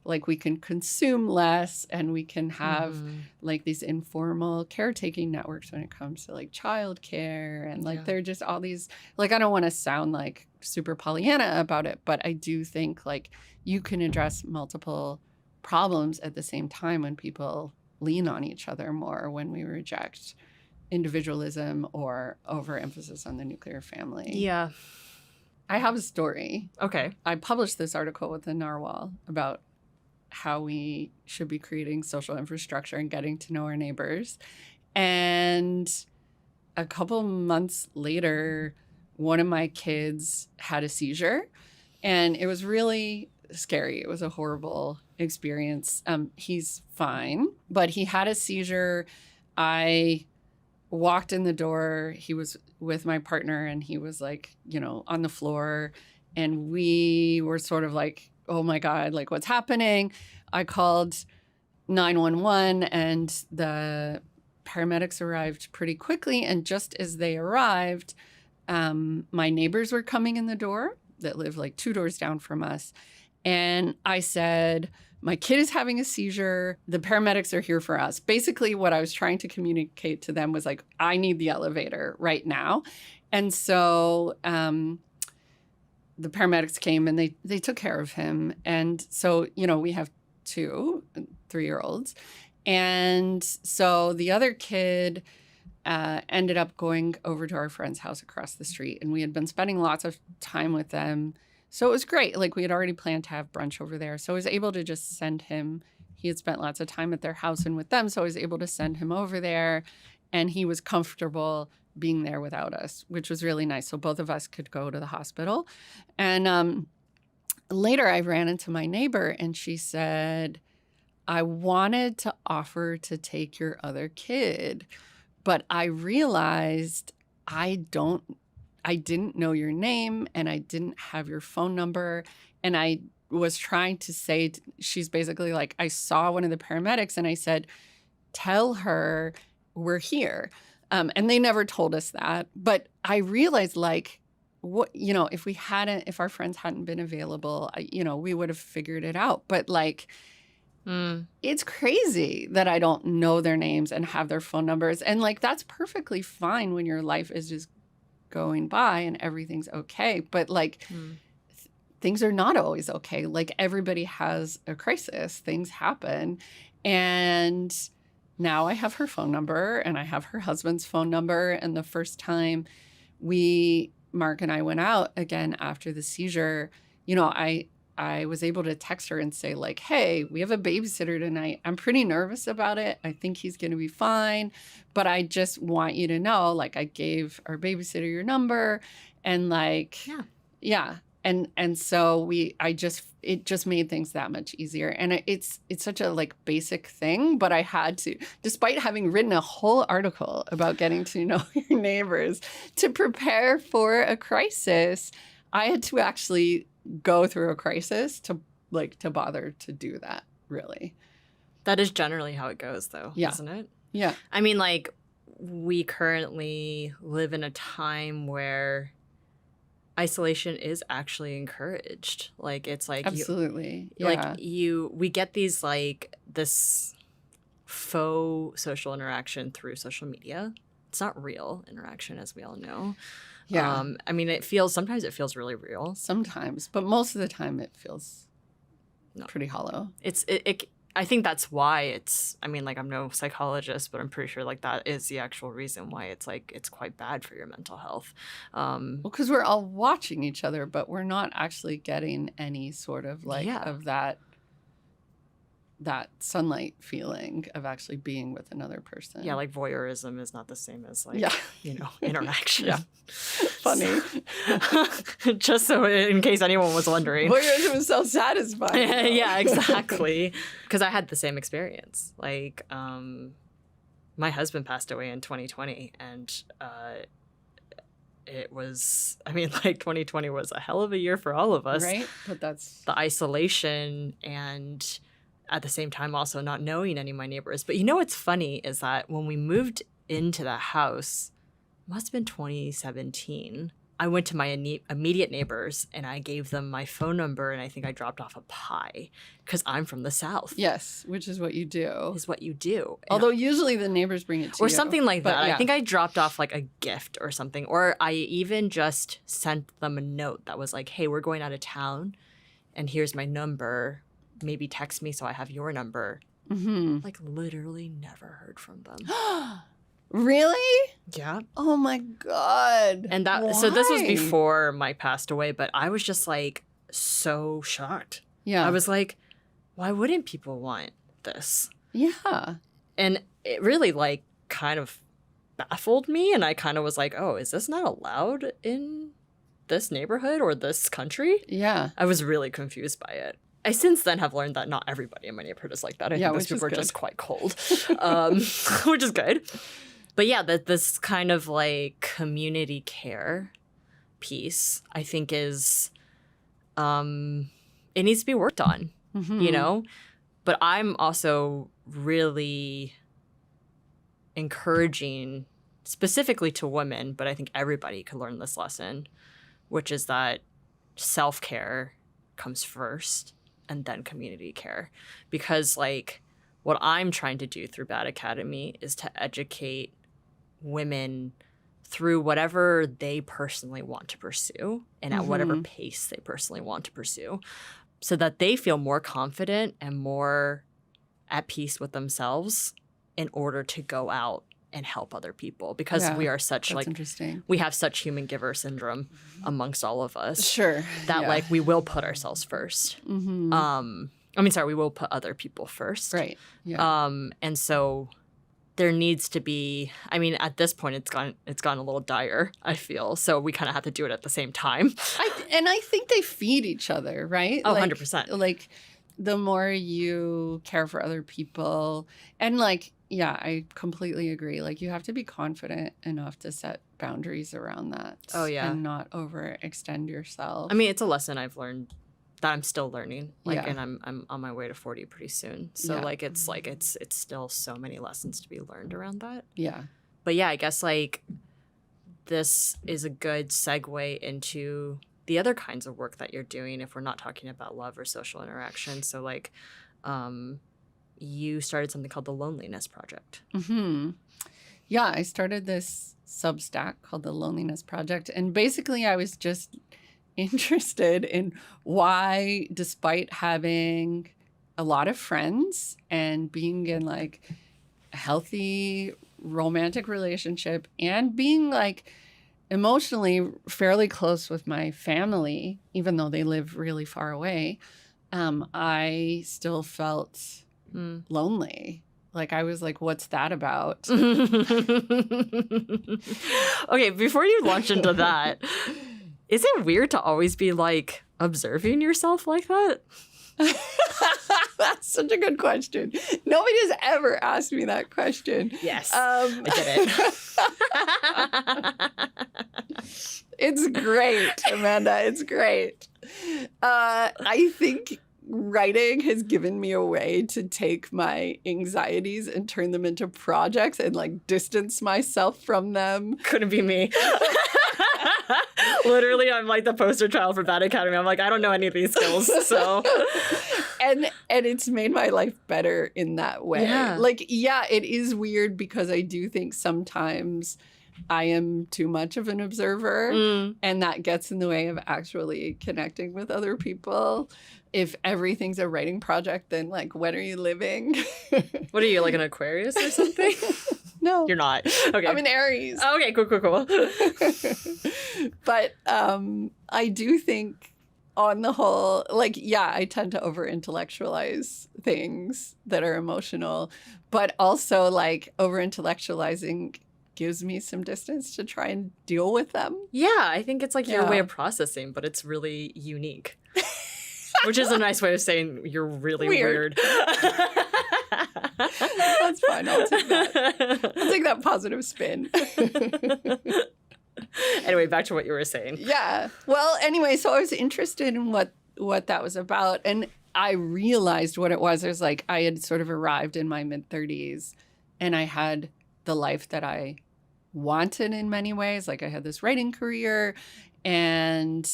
like we can consume less and we can have like these informal caretaking networks when it comes to like childcare and like they're just all these, like I don't want to sound like super Pollyanna about it, but I do think like you can address multiple problems at the same time when people lean on each other more, when we reject individualism or overemphasis on the nuclear family. Yeah. I have a story. Okay. I published this article with the Narwhal about how we should be creating social infrastructure and getting to know our neighbors. And a couple months later, one of my kids had a seizure and it was really scary. It was a horrible experience. He's fine, but he had a seizure. I walked in the door. He was with my partner and he was like, you know, on the floor. And we were sort of like, oh my God, like what's happening? I called 911 and the paramedics arrived pretty quickly. And just as they arrived, my neighbors were coming in the door that live like 2 doors down from us. And I said, my kid is having a seizure. The paramedics are here for us. Basically, what I was trying to communicate to them was like, I need the elevator right now. And so the paramedics came and they took care of him. And so, you know, we have 2, 3-year-olds. And so the other kid ended up going over to our friend's house across the street, and we had been spending lots of time with them. So it was great. Like, we had already planned to have brunch over there. So I was able to just send him. He had spent lots of time at their house and with them. So I was able to send him over there, and he was comfortable being there without us, which was really nice. So both of us could go to the hospital. And later I ran into my neighbor, and she said, I wanted to offer to take your other kid, but I realized I didn't know your name, and I didn't have your phone number. And I was trying to say, she's basically like, I saw one of the paramedics and I said, tell her we're here. And they never told us that. But I realized, like, what, you know, if our friends hadn't been available, we would have figured it out. But like, it's crazy that I don't know their names and have their phone numbers. And like, that's perfectly fine when your life is just going by and everything's okay. But like, things are not always okay. Like, everybody has a crisis. Things happen. And now I have her phone number, and I have her husband's phone number. And the first time Mark and I went out again after the seizure, I was able to text her and say, like, hey, we have a babysitter tonight. I'm pretty nervous about it. I think he's going to be fine. But I just want you to know, like, I gave our babysitter your number, and like, yeah. And so it just made things that much easier. And it's such a like basic thing, but I had to, despite having written a whole article about getting to know your neighbors, to prepare for a crisis, I had to actually go through a crisis to bother to do that, really. That is generally how it goes, though, isn't it? Yeah. I mean, like, we currently live in a time where isolation is actually encouraged. Like, it's like, absolutely. we get these, like, this faux social interaction through social media. It's not real interaction, as we all know. Yeah. I mean, sometimes it feels really real. Sometimes, but most of the time it feels pretty hollow. I think that's why it's, I mean, like, I'm no psychologist, but I'm pretty sure, like, that is the actual reason why it's, like, it's quite bad for your mental health. Well, because we're all watching each other, but we're not actually getting any sort of, like, of that sunlight feeling of actually being with another person. Yeah, like, voyeurism is not the same as, like, interaction. Yeah. Funny. Just so in case anyone was wondering. Voyeurism is so satisfying. Yeah, exactly. Because I had the same experience. Like, my husband passed away in 2020, and it was, I mean, like, 2020 was a hell of a year for all of us. Right? But that's the isolation, and at the same time also not knowing any of my neighbors. But what's funny is that when we moved into that house, it must have been 2017, I went to my immediate neighbors and I gave them my phone number, and I think I dropped off a pie because I'm from the South. Yes, which is what you do. Although usually the neighbors bring it to you. Or something like that. Yeah. I think I dropped off like a gift or something. Or I even just sent them a note that was like, hey, we're going out of town and here's my number. Maybe text me so I have your number. Mm-hmm. Like, literally never heard from them. Really? Yeah. Oh my God. And so this was before Mike passed away, but I was just like so shocked. Yeah. I was like, why wouldn't people want this? Yeah. And it really like kind of baffled me, and I kind of was like, oh, is this not allowed in this neighborhood or this country? Yeah. I was really confused by it. I since then have learned that not everybody in my neighborhood is like that. I think those people are just quite cold, which is good. But yeah, this kind of like community care piece, I think is, it needs to be worked on, But I'm also really encouraging, specifically to women, but I think everybody could learn this lesson, which is that self-care comes first and then community care. Because like what I'm trying to do through Bad Academy is to educate women through whatever they personally want to pursue and at whatever pace they personally want to pursue, so that they feel more confident and more at peace with themselves in order to go out and help other people, because we are such that's like interesting. we have such human giver syndrome amongst all of us. Sure. That like we will put ourselves first. We will put other people first. Right. Yeah. And so there needs to be, I mean, at this point it's gotten a little dire, I feel. So we kind of have to do it at the same time. I think they feed each other, right? Oh, like, 100%. Like the more you care for other people, and like, yeah, I completely agree. Like you have to be confident enough to set boundaries around that. Oh, yeah. And not overextend yourself. I mean, it's a lesson I've learned that I'm still learning. Like, Yeah. and I'm on my way to 40 pretty soon. So Yeah. it's still so many lessons to be learned around that. Yeah. But yeah, I guess like this is a good segue into the other kinds of work that you're doing if we're not talking about love or social interaction. So like you started something called the Loneliness Project. Yeah, I started this Substack called the Loneliness Project. And basically I was just interested in why, despite having a lot of friends and being in like a healthy romantic relationship and being like emotionally fairly close with my family, even though they live really far away, I still felt lonely. Like I was like, what's that about? Okay, before you launch into that, is it weird to always be like observing yourself like that? That's such a good question. Nobody has ever asked me that question. Yes, I did it. It's great, Amanda. It's great. I think writing has given me a way to take my anxieties and turn them into projects and like distance myself from them. Couldn't be me. Literally, I'm like the poster child for Bad Academy. I'm like, I don't know any of these skills, so. And it's made my life better in that way. Yeah. Like, yeah, it is weird because I do think sometimes I am too much of an observer and that gets in the way of actually connecting with other people. If everything's a writing project, then like, when are you living? What are you, like an Aquarius or something? No. You're not. Okay. I'm an Aries. Okay, cool. But I do think on the whole, like, yeah, I tend to over-intellectualize things that are emotional, but also like over-intellectualizing gives me some distance to try and deal with them. Yeah, I think it's like your way of processing, but it's really unique. Which is a nice way of saying you're really weird. That's fine. I'll take that. I'll take that positive spin. Anyway, back to what you were saying. Yeah. Well, anyway, so I was interested in what that was about. And I realized what it was. It was like I had sort of arrived in my mid-30s and I had the life that I wanted in many ways. Like I had this writing career and,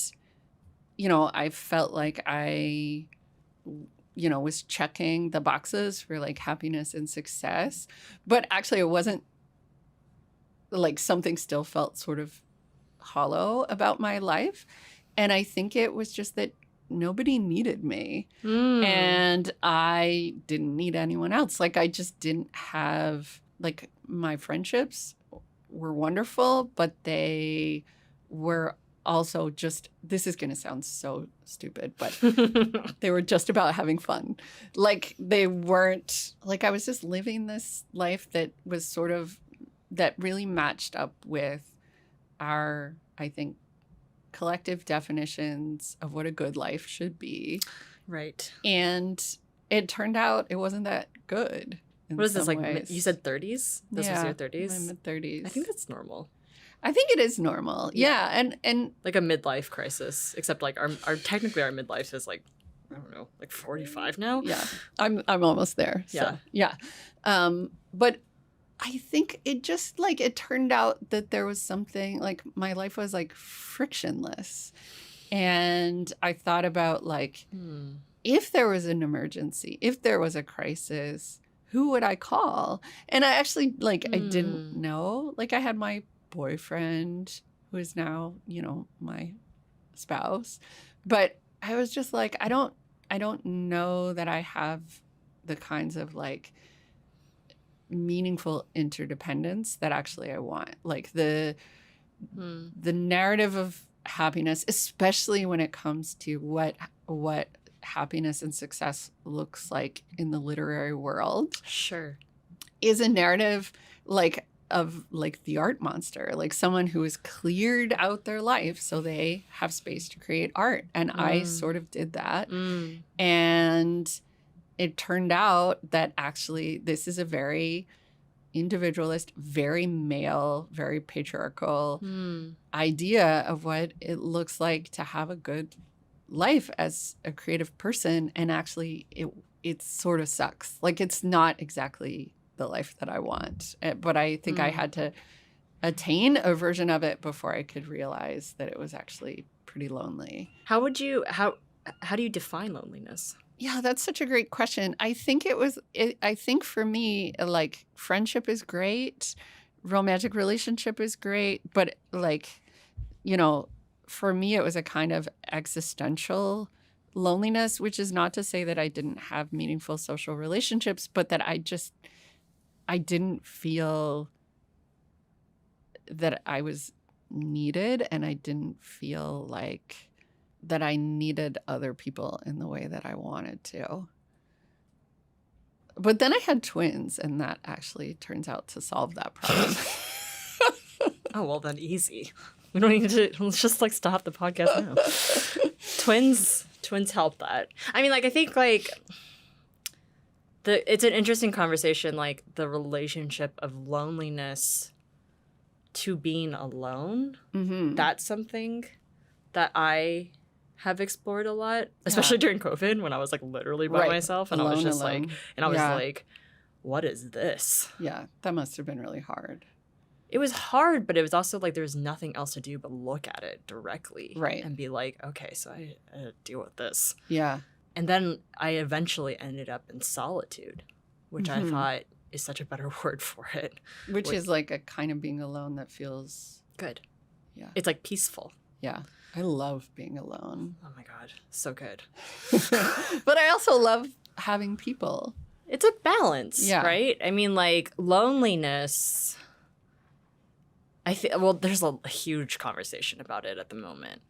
you know, I felt like I, you know, was checking the boxes for like happiness and success. But actually it wasn't, like something still felt sort of hollow about my life. And I think it was just that nobody needed me. And I didn't need anyone else. Like I just didn't have, like my friendships were wonderful, but they were also just, this is going to sound so stupid, but they were just about having fun. Like they weren't, like I was just living this life that was sort of, that really matched up with our, I think, collective definitions of what a good life should be. Right. And it turned out it wasn't that good. What is this, like, ways. You said 30s? This was your 30s? My mid-30s. I think that's normal. I think it is normal. Yeah. And like a midlife crisis, except like our technically our midlife is like, I don't know, like 45 now. Yeah. I'm almost there. So, yeah. But I think it just like, it turned out that there was something like my life was like frictionless. And I thought about like, if there was an emergency, if there was a crisis, who would I call? And I actually like, I didn't know. Like I had my boyfriend who is now, you know, my spouse. But I was just like, I don't know that I have the kinds of like meaningful interdependence that actually I want. Like the narrative of happiness, especially when it comes to what happiness and success looks like in the literary world, Sure. is a narrative like of like the art monster, like someone who has cleared out their life so they have space to create art. And I sort of did that. And it turned out that actually this is a very individualist, very male, very patriarchal idea of what it looks like to have a good life as a creative person. And actually it sort of sucks. Like it's not exactly the life that I want. But I think I had to attain a version of it before I could realize that it was actually pretty lonely. How do you define loneliness? Yeah, that's such a great question. I think I think for me, like friendship is great, romantic relationship is great, but like, you know, for me, it was a kind of existential loneliness, which is not to say that I didn't have meaningful social relationships, but that I didn't feel that I was needed, and I didn't feel like that I needed other people in the way that I wanted to. But then I had twins, and that actually turns out to solve that problem. Oh, well then easy. We don't need to, let's just like stop the podcast now. Twins help that. I mean, like, I think like it's an interesting conversation, like the relationship of loneliness to being alone. That's something that I have explored a lot, especially during COVID when I was like literally by myself, and I was just like, and I was like, what is this? Yeah, that must have been really hard. It was hard, but it was also like there was nothing else to do but look at it directly, right, and be like, okay, so I deal with this. Yeah. And then I eventually ended up in solitude, which I thought is such a better word for it. Which is like a kind of being alone that feels good. Yeah. It's like peaceful. Yeah. I love being alone. Oh my God. So good. But I also love having people. It's a balance, right? I mean, like loneliness, there's a huge conversation about it at the moment.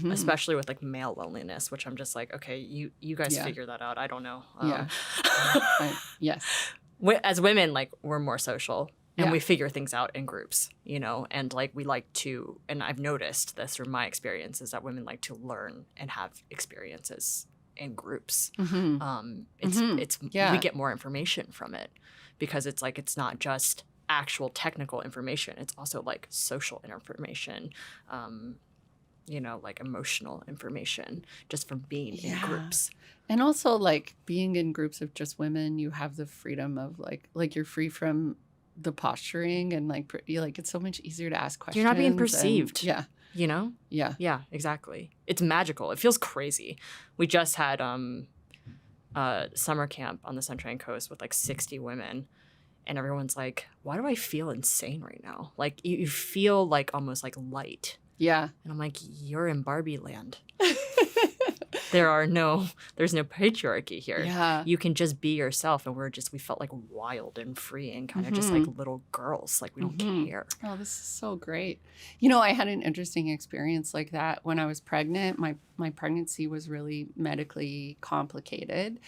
Especially with like male loneliness, which I'm just like, okay, you guys figure that out. I don't know. Yes. As women, like we're more social and we figure things out in groups, you know, and like we like to, and I've noticed this through my experiences that women like to learn and have experiences in groups. We get more information from it because it's like, it's not just actual technical information. It's also like social information, you know, like emotional information just from being in groups. And also like being in groups of just women, you have the freedom of like you're free from the posturing and like it's so much easier to ask questions. You're not being perceived. You know? Yeah. Yeah, exactly. It's magical. It feels crazy. We just had summer camp on the Sunshine Coast with like 60 women. And everyone's like, why do I feel insane right now? Like you feel like almost like light. Yeah. And I'm like, you're in Barbie land. There's no patriarchy here. Yeah. You can just be yourself. And we felt like wild and free and kind of just like little girls. Like we don't care. Oh, this is so great. You know, I had an interesting experience like that when I was pregnant. My pregnancy was really medically complicated.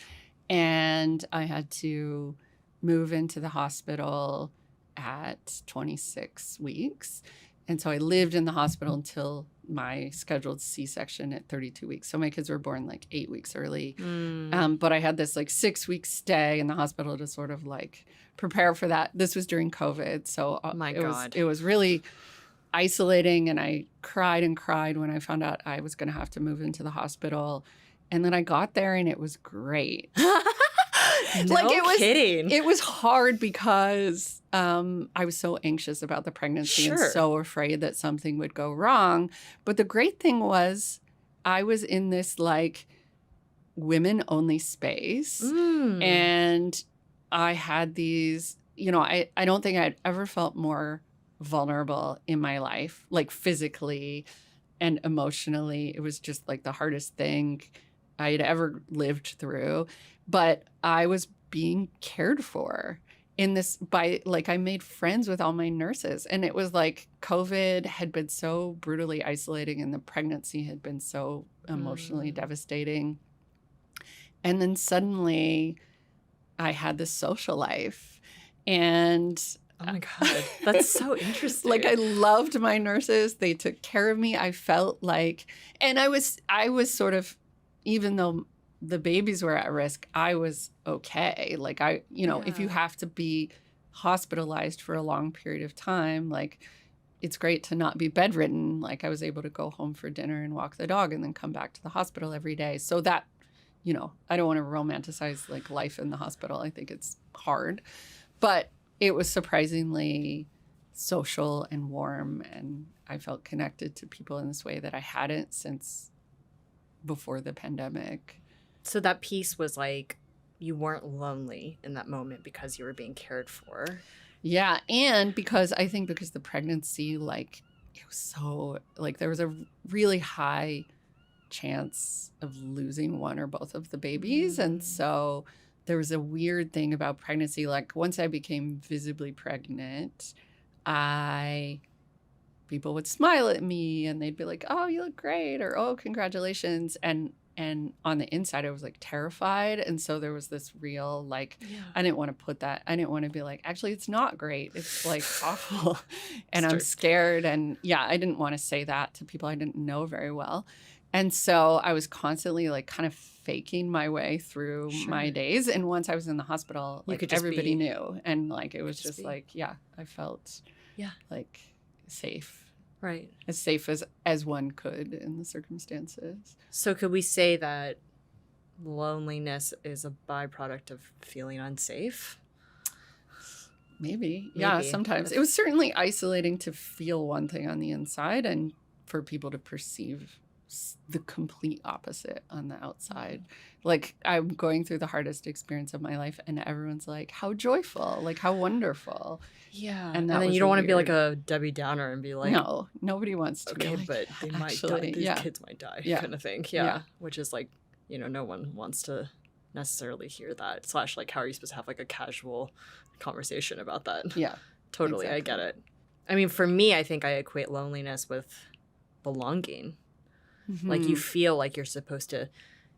And I had to move into the hospital at 26 weeks. And so I lived in the hospital until my scheduled C-section at 32 weeks. So my kids were born like 8 weeks early. But I had this like 6-week stay in the hospital to sort of like prepare for that. This was during COVID. So it was really isolating. And I cried and cried when I found out I was going to have to move into the hospital. And then I got there and it was great. Kidding. It was hard because I was so anxious about the pregnancy and so afraid that something would go wrong. But the great thing was I was in this like women only space and I had these, you know, I don't think I'd ever felt more vulnerable in my life, like physically and emotionally. It was just like the hardest thing I had ever lived through. But I was being cared for in this by like I made friends with all my nurses, and it was like COVID had been so brutally isolating and the pregnancy had been so emotionally devastating. And then suddenly I had this social life, and oh my God, that's so interesting. like I loved my nurses. They took care of me. I felt like, and I was sort of, even though the babies were at risk, I was okay. Like if you have to be hospitalized for a long period of time, like it's great to not be bedridden. Like I was able to go home for dinner and walk the dog and then come back to the hospital every day. So that, I don't want to romanticize like life in the hospital. I think it's hard, but it was surprisingly social and warm, and I felt connected to people in this way that I hadn't since before the pandemic. So that piece was like you weren't lonely in that moment because you were being cared for. Yeah, and because the pregnancy, like it was so like there was a really high chance of losing one or both of the babies, and so there was a weird thing about pregnancy. Like once I became visibly pregnant, people would smile at me and they'd be like, "Oh, you look great," or "Oh, congratulations," and on the inside I was like terrified, and so there was this real like I didn't want to be like, actually it's not great, it's like awful, and I'm scared, and I didn't want to say that to people I didn't know very well. And so I was constantly like kind of faking my way through my days, and once I was in the hospital, like everybody knew, and like it was just like I felt like safe. Right. As safe as one could in the circumstances. So could we say that loneliness is a byproduct of feeling unsafe? Maybe. Yeah, sometimes. It was certainly isolating to feel one thing on the inside and for people to perceive the complete opposite on the outside. Like I'm going through the hardest experience of my life and everyone's like, how joyful, like how wonderful. Yeah. And then you don't want to be like a Debbie Downer and be like, no, nobody wants to be like, but they might die. These kids might die kind of thing. Yeah. Which is like, no one wants to necessarily hear that. / like, how are you supposed to have like a casual conversation about that? Yeah. Totally. Exactly. I get it. I mean, for me, I think I equate loneliness with belonging. Mm-hmm. Like you feel like you're supposed to,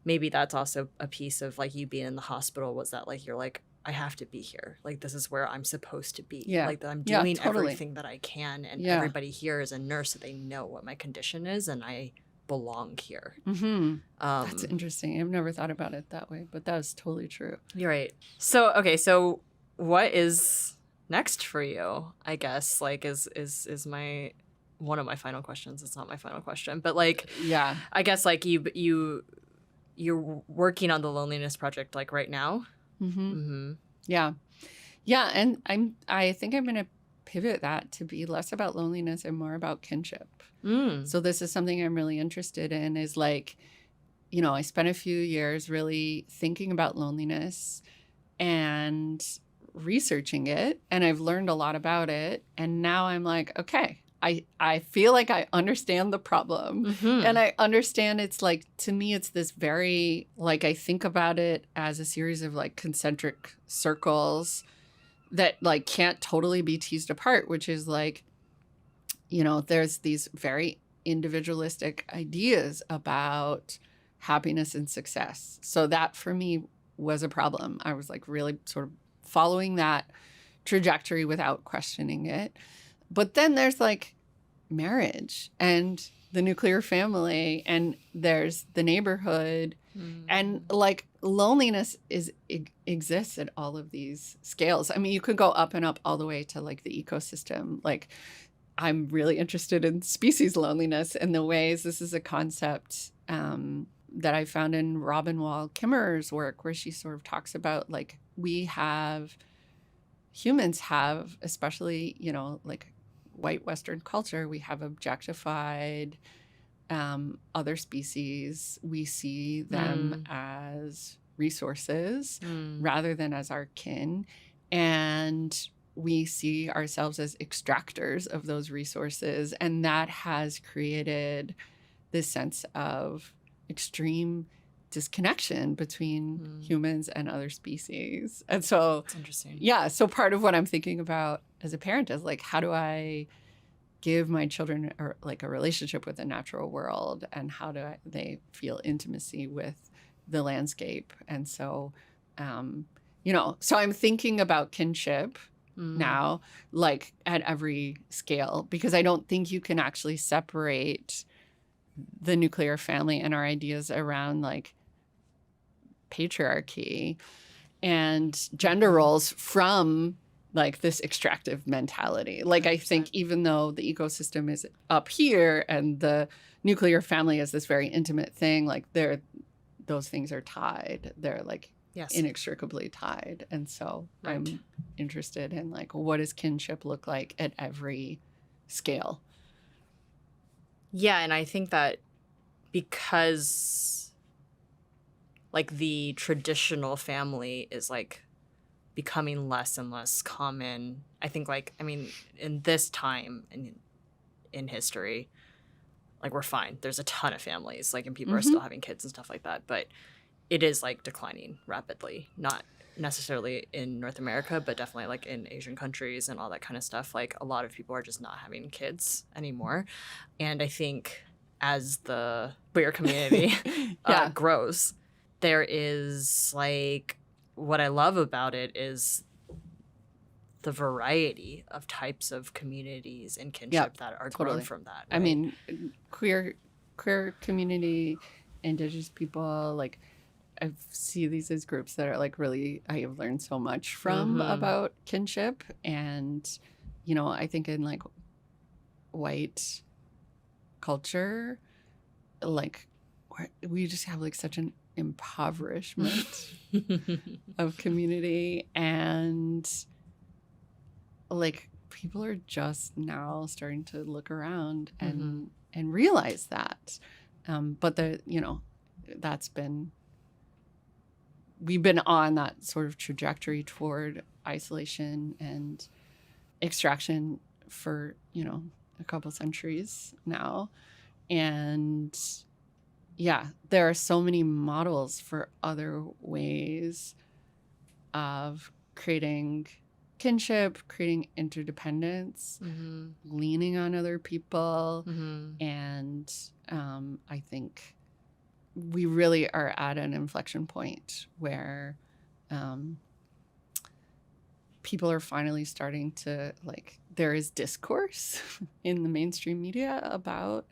maybe that's also a piece of like you being in the hospital, was that like, you're like, I have to be here. Like, this is where I'm supposed to be. Yeah. Like, that I'm doing everything that I can. And everybody here is a nurse, so they know what my condition is and I belong here. Mm-hmm. That's interesting. I've never thought about it that way, but that was totally true. You're right. So, okay. So what is next for you, I guess, like is my... one of my final questions. It's not my final question, but like, I guess like you're working on the loneliness project like right now. Mm-hmm. Mm-hmm. Yeah. And I think I'm going to pivot that to be less about loneliness and more about kinship. So this is something I'm really interested in, is like, I spent a few years really thinking about loneliness and researching it, and I've learned a lot about it. And now I'm like, okay, I feel like I understand the problem. Mm-hmm. And I understand it's like, to me, it's this very, like, I think about it as a series of like concentric circles that like can't totally be teased apart, which is like, there's these very individualistic ideas about happiness and success. So that for me was a problem. I was like really sort of following that trajectory without questioning it. But then there's like marriage and the nuclear family, and there's the neighborhood, and like loneliness exists at all of these scales. I mean, you could go up and up all the way to like the ecosystem. Like I'm really interested in species loneliness and the ways this is a concept that I found in Robin Wall Kimmerer's work, where she sort of talks about like humans have, especially, like white Western culture, we have objectified other species. We see them as resources rather than as our kin. And we see ourselves as extractors of those resources. And that has created this sense of extreme disconnection between humans and other species. And so, That's interesting. yeah, so part of what I'm thinking about as a parent is like, how do I give my children like a relationship with the natural world, and how do they feel intimacy with the landscape? And so, so I'm thinking about kinship now, like at every scale, because I don't think you can actually separate the nuclear family and our ideas around like patriarchy and gender roles from like this extractive mentality. Like, I think even though the ecosystem is up here and the nuclear family is this very intimate thing, like those things are tied. They're like inextricably tied. And so I'm interested in like, what does kinship look like at every scale? Yeah, and I think that because like the traditional family is like becoming less and less common, I think like, I mean, in this time in history, like we're fine. There's a ton of families, like, and people are still having kids and stuff like that, but it is like declining rapidly, not necessarily in North America, but definitely like in Asian countries and all that kind of stuff. Like a lot of people are just not having kids anymore. And I think as the queer community grows, there is like, what I love about it is the variety of types of communities and kinship that are grown from that. Right? I mean, queer community, Indigenous people, like I see these as groups that are like really, I have learned so much from about kinship. And, I think in like white culture, like we just have like such an impoverishment of community, and like people are just now starting to look around and realize that. But we've been on that sort of trajectory toward isolation and extraction for, a couple centuries now. And yeah, there are so many models for other ways of creating kinship, creating interdependence, leaning on other people. And I think we really are at an inflection point where people are finally starting to, like, there is discourse in the mainstream media about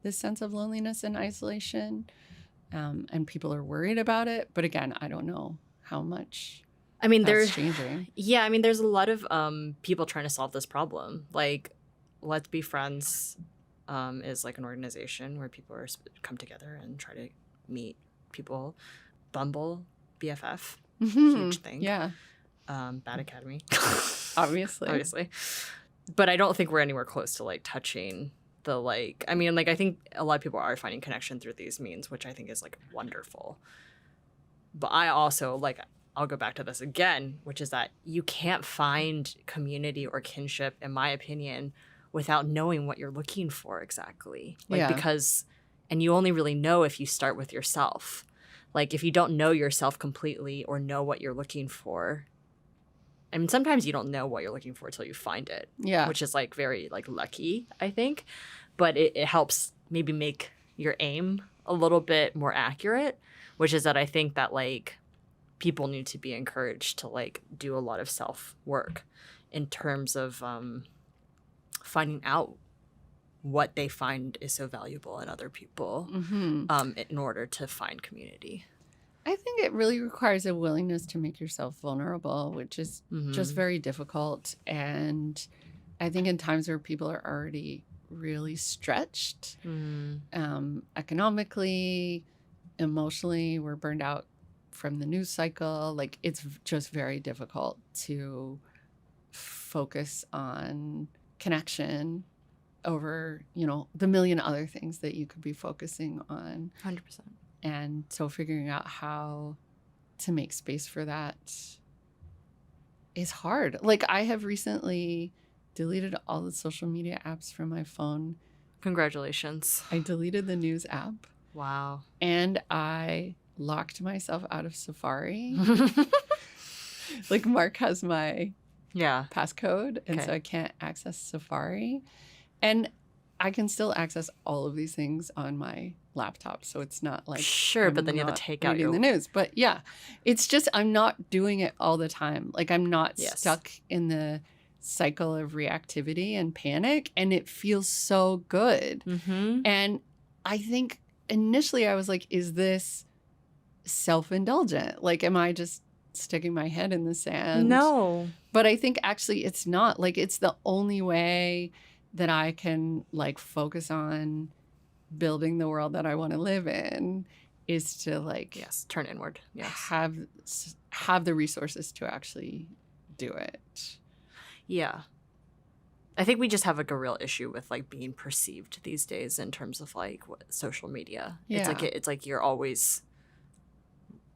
this sense of loneliness and isolation, and people are worried about it. But again, I don't know how much that's changing. Yeah, I mean, there's a lot of people trying to solve this problem. Like, Let's Be Friends is like an organization where people come together and try to meet people. Bumble, BFF, huge thing. Yeah. Bad Academy. Obviously. But I don't think we're anywhere close to like touching the like, I mean, like, I think a lot of people are finding connection through these means, which I think is like wonderful. But I also like, I'll go back to this again, which is that you can't find community or kinship, in my opinion, without knowing what you're looking for exactly. Like, because, and you only really know if you start with yourself. Like, if you don't know yourself completely or know what you're looking for, I mean, sometimes you don't know what you're looking for until you find it. Yeah. Which is like very like lucky, I think. But it helps maybe make your aim a little bit more accurate, which is that I think that like people need to be encouraged to like do a lot of self-work in terms of finding out what they find is so valuable in other people in order to find community. I think it really requires a willingness to make yourself vulnerable, which is just very difficult. And I think in times where people are already really stretched economically, emotionally, we're burned out from the news cycle. Like, it's just very difficult to focus on connection over, the million other things that you could be focusing on. 100%. And so figuring out how to make space for that is hard. Like, I have recently deleted all the social media apps from my phone. Congratulations. I deleted the news app. Wow. And I locked myself out of Safari. Like Mark has my passcode, and so I can't access Safari. And I can still access all of these things on my laptop, so it's not like but then you have to take out reading the news. But yeah, it's just I'm not doing it all the time. Like I'm not stuck in the cycle of reactivity and panic, and it feels so good. And I think initially I was like, is this self-indulgent? Like, am I just sticking my head in the sand? No. But I think actually it's not. Like, it's the only way that I can like focus on building the world that I want to live in is to like turn inward. Have the resources to actually do it. Yeah. I think we just have like a real issue with like being perceived these days in terms of like social media. Yeah. It's like you're always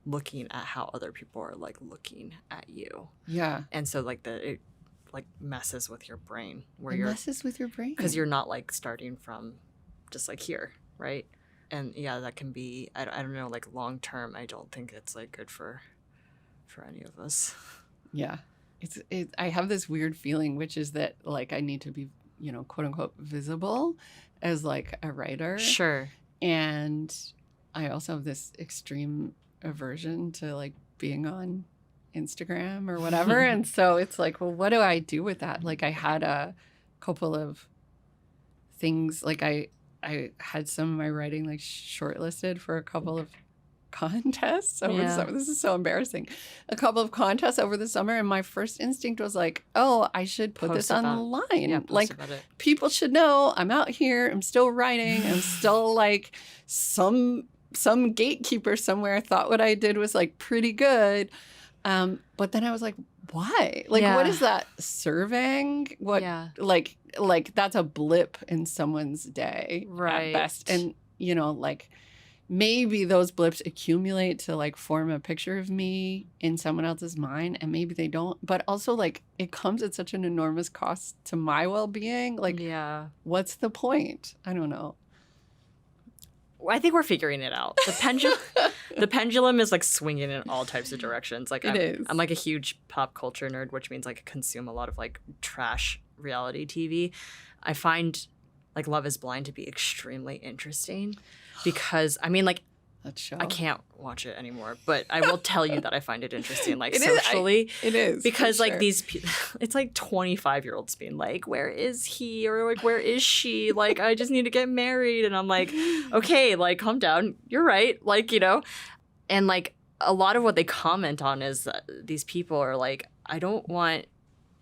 looking at how other people are like looking at you. Yeah. And so like it like messes with your brain messes with your brain because you're not like starting from just like here, right? And yeah, that can be I don't know, like long term I don't think it's like good for any of us. Yeah. I have this weird feeling, which is that like I need to be, you know, quote unquote visible as like a writer. Sure. And I also have this extreme aversion to like being on Instagram or whatever. And so it's like, well, what do I do with that? Like I had a couple of things, like I had some of my writing like shortlisted for a couple of contests over the summer. This is so embarrassing. A couple of contests over the summer, and my first instinct was like, oh, I should put this online. Yeah, like people should know I'm out here, I'm still writing, I'm still like some gatekeeper somewhere thought what I did was like pretty good. But then I was like, why? Like what is that serving? What like that's a blip in someone's day at best. And you know, like maybe those blips accumulate to like form a picture of me in someone else's mind, and maybe they don't. But also like it comes at such an enormous cost to my well-being. Like what's the point? I don't know. I think we're figuring it out. The pendulum is like swinging in all types of directions. Like I'm like a huge pop culture nerd, which means like I consume a lot of like trash reality TV. I find like Love is Blind to be extremely interesting because I mean like that show. I can't watch it anymore, but I will tell you that I find it interesting, like socially. It is because like these people, it's like 25-year-olds being like, "Where is he?" or like, "Where is she?" Like, I just need to get married, and I'm like, okay, like calm down. You're right, like you know, and like a lot of what they comment on is that these people are like, I don't want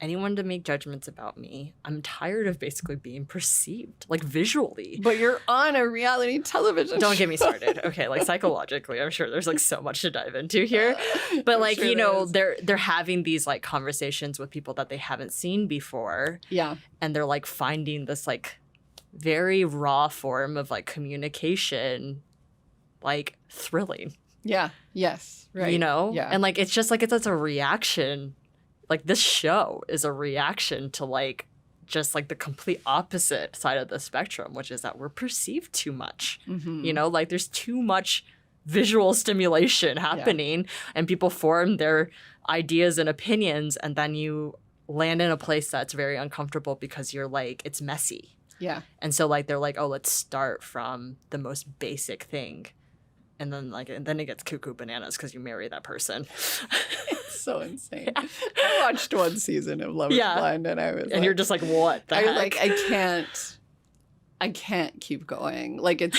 anyone to make judgments about me. I'm tired of basically being perceived, like visually. But you're on a reality television Don't get me started. Okay, like psychologically, I'm sure there's like so much to dive into here. But like, you know, they're having these like conversations with people that they haven't seen before. Yeah. And they're like finding this like very raw form of like communication, like thrilling. Yeah. Yes. Right. You know? Yeah. And like, it's just like, it's a reaction. Like this show is a reaction to like just like the complete opposite side of the spectrum, which is that we're perceived too much. You know, like there's too much visual stimulation happening and people form their ideas and opinions, and then you land in a place that's very uncomfortable because you're like, it's messy. Yeah. And so like they're like, oh, let's start from the most basic thing. And then it gets cuckoo bananas because you marry that person. It's so insane. I watched one season of Love is Blind, and I was and you're just like, what the heck? was like, I can't keep going. Like it's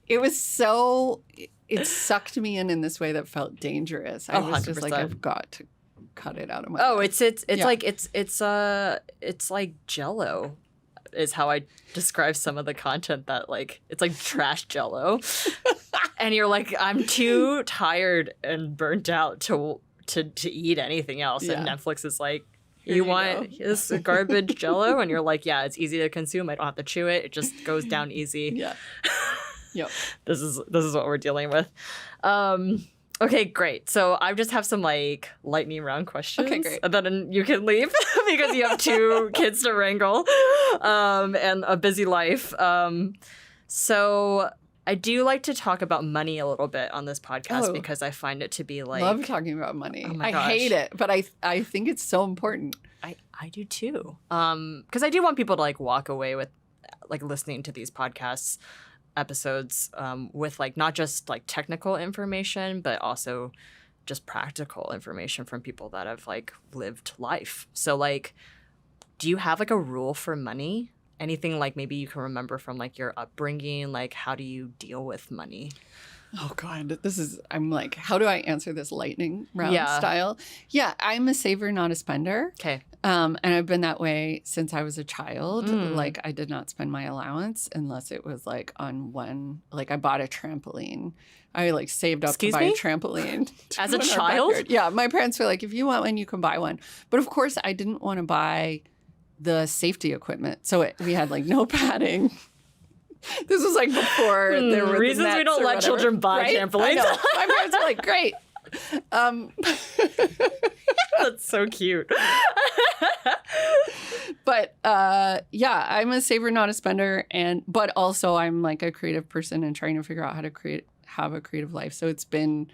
too, it sucked me in this way that felt dangerous. I was 100%. Just like, I've got to cut it out of my life. It's like Jell-O is how I describe some of the content that like it's like trash Jell-O. And you're like, I'm too tired and burnt out to eat anything else. And Netflix is like, you want this garbage Jell-O? And you're like, yeah, it's easy to consume. I don't have to chew it. It just goes down easy. Yeah. Yep. This is what we're dealing with. Okay, great. So I just have some like lightning round questions. Okay, great. And then you can leave because you have 2 kids to wrangle and a busy life. So I do like to talk about money a little bit on this podcast Oh. because I find it to be like... Love talking about money. Oh my I gosh. hate it, but I think it's so important. I do too. Because I do want people to like walk away with like listening to these podcasts episodes with like not just like technical information, but also just practical information from people that have like lived life. So like, do you have like a rule for money? Anything like maybe you can remember from like your upbringing? Like, how do you deal with money? Oh God, I'm like, how do I answer this lightning round Yeah. style? Yeah, I'm a saver, not a spender. Okay. And I've been that way since I was a child. Mm. Like I did not spend my allowance unless it was like on one, like I bought a trampoline. I like saved up Excuse to buy me? a trampoline. As a in our child? backyard. Yeah, my parents were like, if you want one, you can buy one. But of course I didn't want to buy the safety equipment. So we had like no padding. This was like before there were the reasons we nets don't or let whatever, children buy right? I trampolines. know. My parents were like, great. That's so cute. But yeah, I'm a saver, not a spender, but also I'm like a creative person and trying to figure out how to have a creative life. So it's been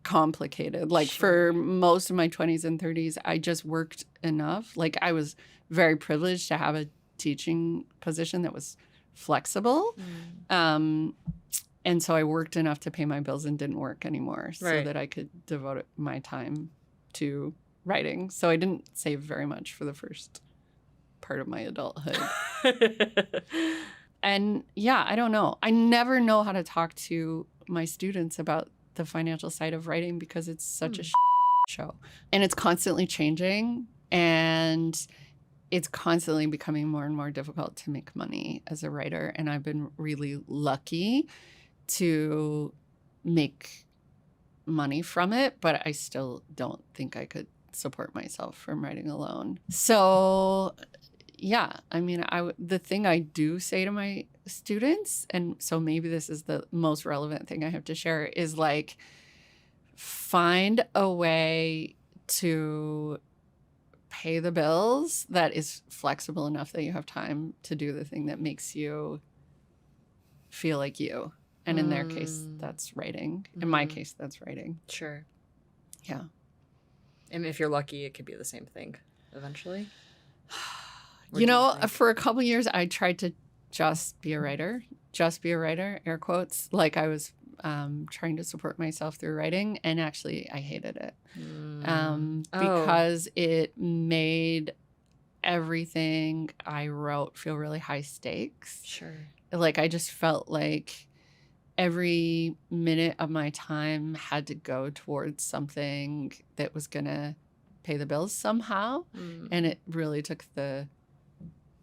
complicated. Like Sure. for most of my 20s and 30s, I just worked enough. Like I was very privileged to have a teaching position that was flexible. And so I worked enough to pay my bills and didn't work anymore so Right. that I could devote my time to writing. So I didn't save very much for the first part of my adulthood. And yeah, I don't know. I never know how to talk to my students about the financial side of writing because it's such a show. And it's constantly changing and it's constantly becoming more and more difficult to make money as a writer. And I've been really lucky to make money from it, but I still don't think I could support myself from writing alone. So yeah, I mean, the thing I do say to my students, and so maybe this is the most relevant thing I have to share, is like, find a way to pay the bills that is flexible enough that you have time to do the thing that makes you feel like you. And in their case, that's writing. In my case, that's writing. Sure. Yeah. And if you're lucky, it could be the same thing eventually. You know, for a couple years, I tried to just be a writer, air quotes. Like I was trying to support myself through writing. And actually, I hated it because it made everything I wrote feel really high stakes. Sure. Like I just felt like every minute of my time had to go towards something that was going to pay the bills somehow. And it really took the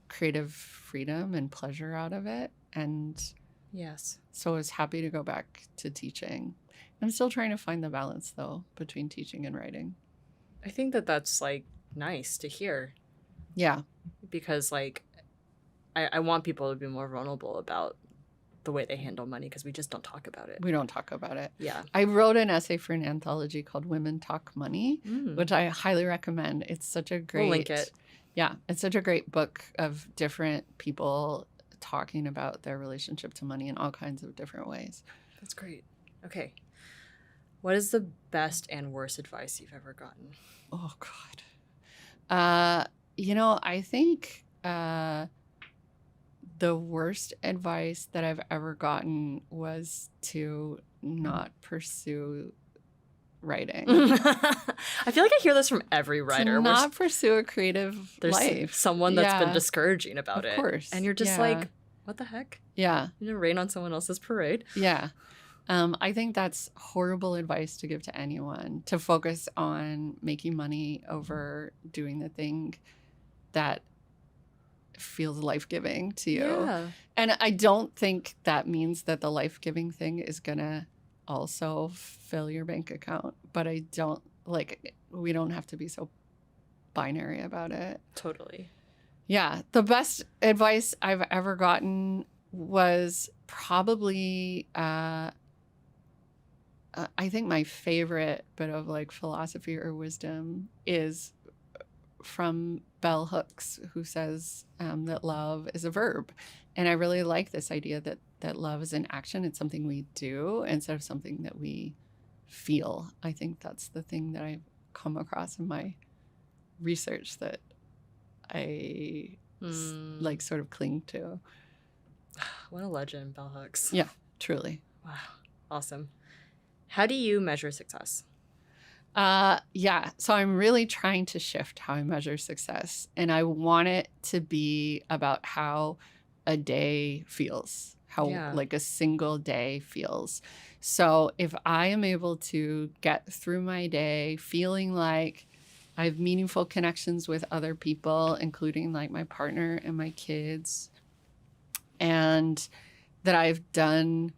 creative freedom and pleasure out of it. And Yes. so I was happy to go back to teaching. I'm still trying to find the balance, though, between teaching and writing. I think that that's like nice to hear Yeah. because like I want people to be more vulnerable about the way they handle money because we just don't talk about it. We don't talk about it. Yeah. I wrote an essay for an anthology called Women Talk Money, which I highly recommend. It's such a great... We'll link it. Yeah, it's such a great book of different people talking about their relationship to money in all kinds of different ways. That's great. Okay. What is the best and worst advice you've ever gotten? Oh, God. You know, I think the worst advice that I've ever gotten was to not pursue writing. I feel like I hear this from every writer. To where not pursue a creative there's life. someone that's been Yeah. discouraging about Of it. course. And you're just Yeah. like, what the heck? Yeah. You know, rain on someone else's parade. Yeah. I think that's horrible advice to give to anyone, to focus on making money over doing the thing that feels life-giving to you. Yeah. And I don't think that means that the life-giving thing is going to also fill your bank account. But I don't, like, we don't have to be so binary about it. Totally. Yeah. The best advice I've ever gotten was probably, I think my favorite bit of like philosophy or wisdom is from Bell Hooks, who says that love is a verb. And I really like this idea that that love is an action. It's something we do instead of something that we feel. I think that's the thing that I've come across in my research that I like sort of cling to. What a legend, Bell Hooks. Yeah, truly. Wow. Awesome. How do you measure success? So I'm really trying to shift how I measure success, and I want it to be about how a day feels, how like a single day feels. So if I am able to get through my day feeling like I have meaningful connections with other people, including like my partner and my kids, and that I've done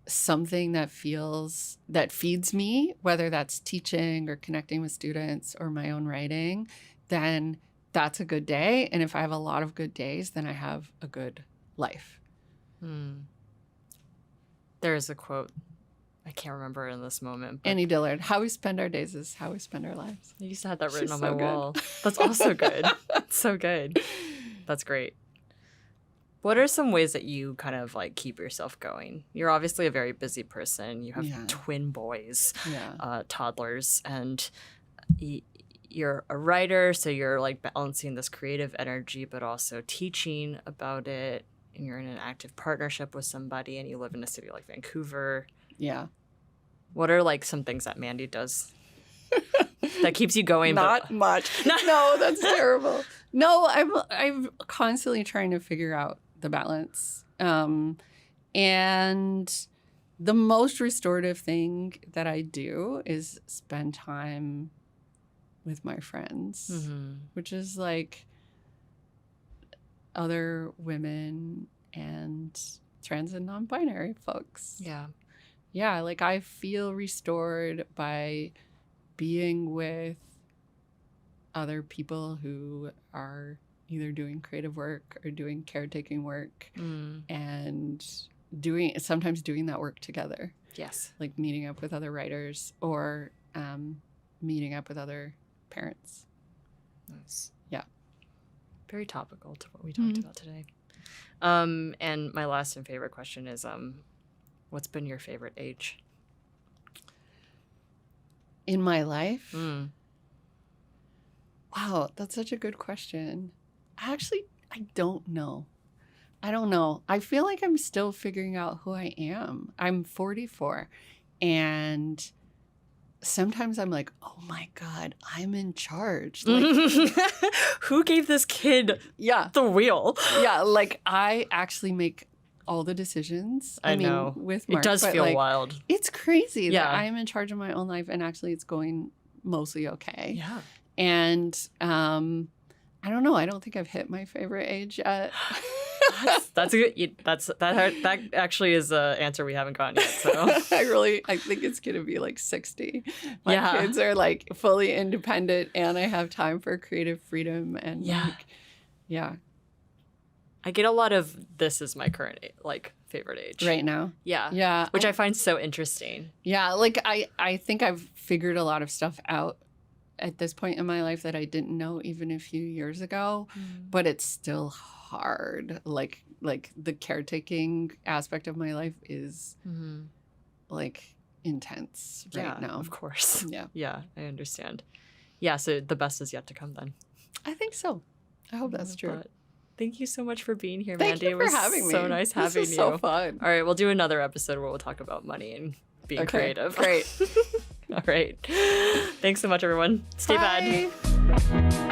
something that feeds me, whether that's teaching or connecting with students or my own writing, then that's a good day. And if I have a lot of good days, then I have a good life. There's a quote. I can't remember it in this moment. But Annie Dillard, how we spend our days is how we spend our lives. I used to have that written She's on so my good. wall. That's also good. That's so good. That's great. What are some ways that you kind of like keep yourself going? You're obviously a very busy person. You have twin boys, toddlers, and you're a writer. So you're like balancing this creative energy, but also teaching about it. And you're in an active partnership with somebody, and you live in a city like Vancouver. Yeah. What are like some things that Mandy does that keeps you going? Not much. No, that's terrible. No, I'm constantly trying to figure out the balance. And the most restorative thing that I do is spend time with my friends, which is like other women and trans and non-binary folks. Yeah. Yeah, like I feel restored by being with other people who are either doing creative work or doing caretaking work and sometimes doing that work together. Yes. Like meeting up with other writers or meeting up with other parents. Nice. Yeah. Very topical to what we talked about today. And my last and favorite question is, what's been your favorite age? In my life? Wow, that's such a good question. I don't know. I don't know. I feel like I'm still figuring out who I am. I'm 44, and sometimes I'm like, oh my God, I'm in charge. Like, who gave this kid the wheel? Yeah, like I actually make all the decisions. I know. With Mark, it does feel like, wild. It's crazy that I am in charge of my own life, and actually it's going mostly okay. Yeah. And I don't know. I don't think I've hit my favorite age yet. That's a good. That actually is an answer we haven't gotten yet. So I think it's gonna be like 60. My kids are like fully independent, and I have time for creative freedom. And I get a lot of this is my current favorite age right now. Yeah, which I find so interesting. Yeah, like I think I've figured a lot of stuff out at this point in my life that I didn't know even a few years ago, but it's still hard. Like the caretaking aspect of my life is like intense right now. Of course. Yeah, I understand. Yeah, so the best is yet to come then. I think so. I hope that's true. Thank you so much for being here, Thank Mandy. you for having me. So nice having you. This is so fun. All right, we'll do another episode where we'll talk about money and being creative. Great. All right. Thanks so much, everyone. Stay Bye. bad.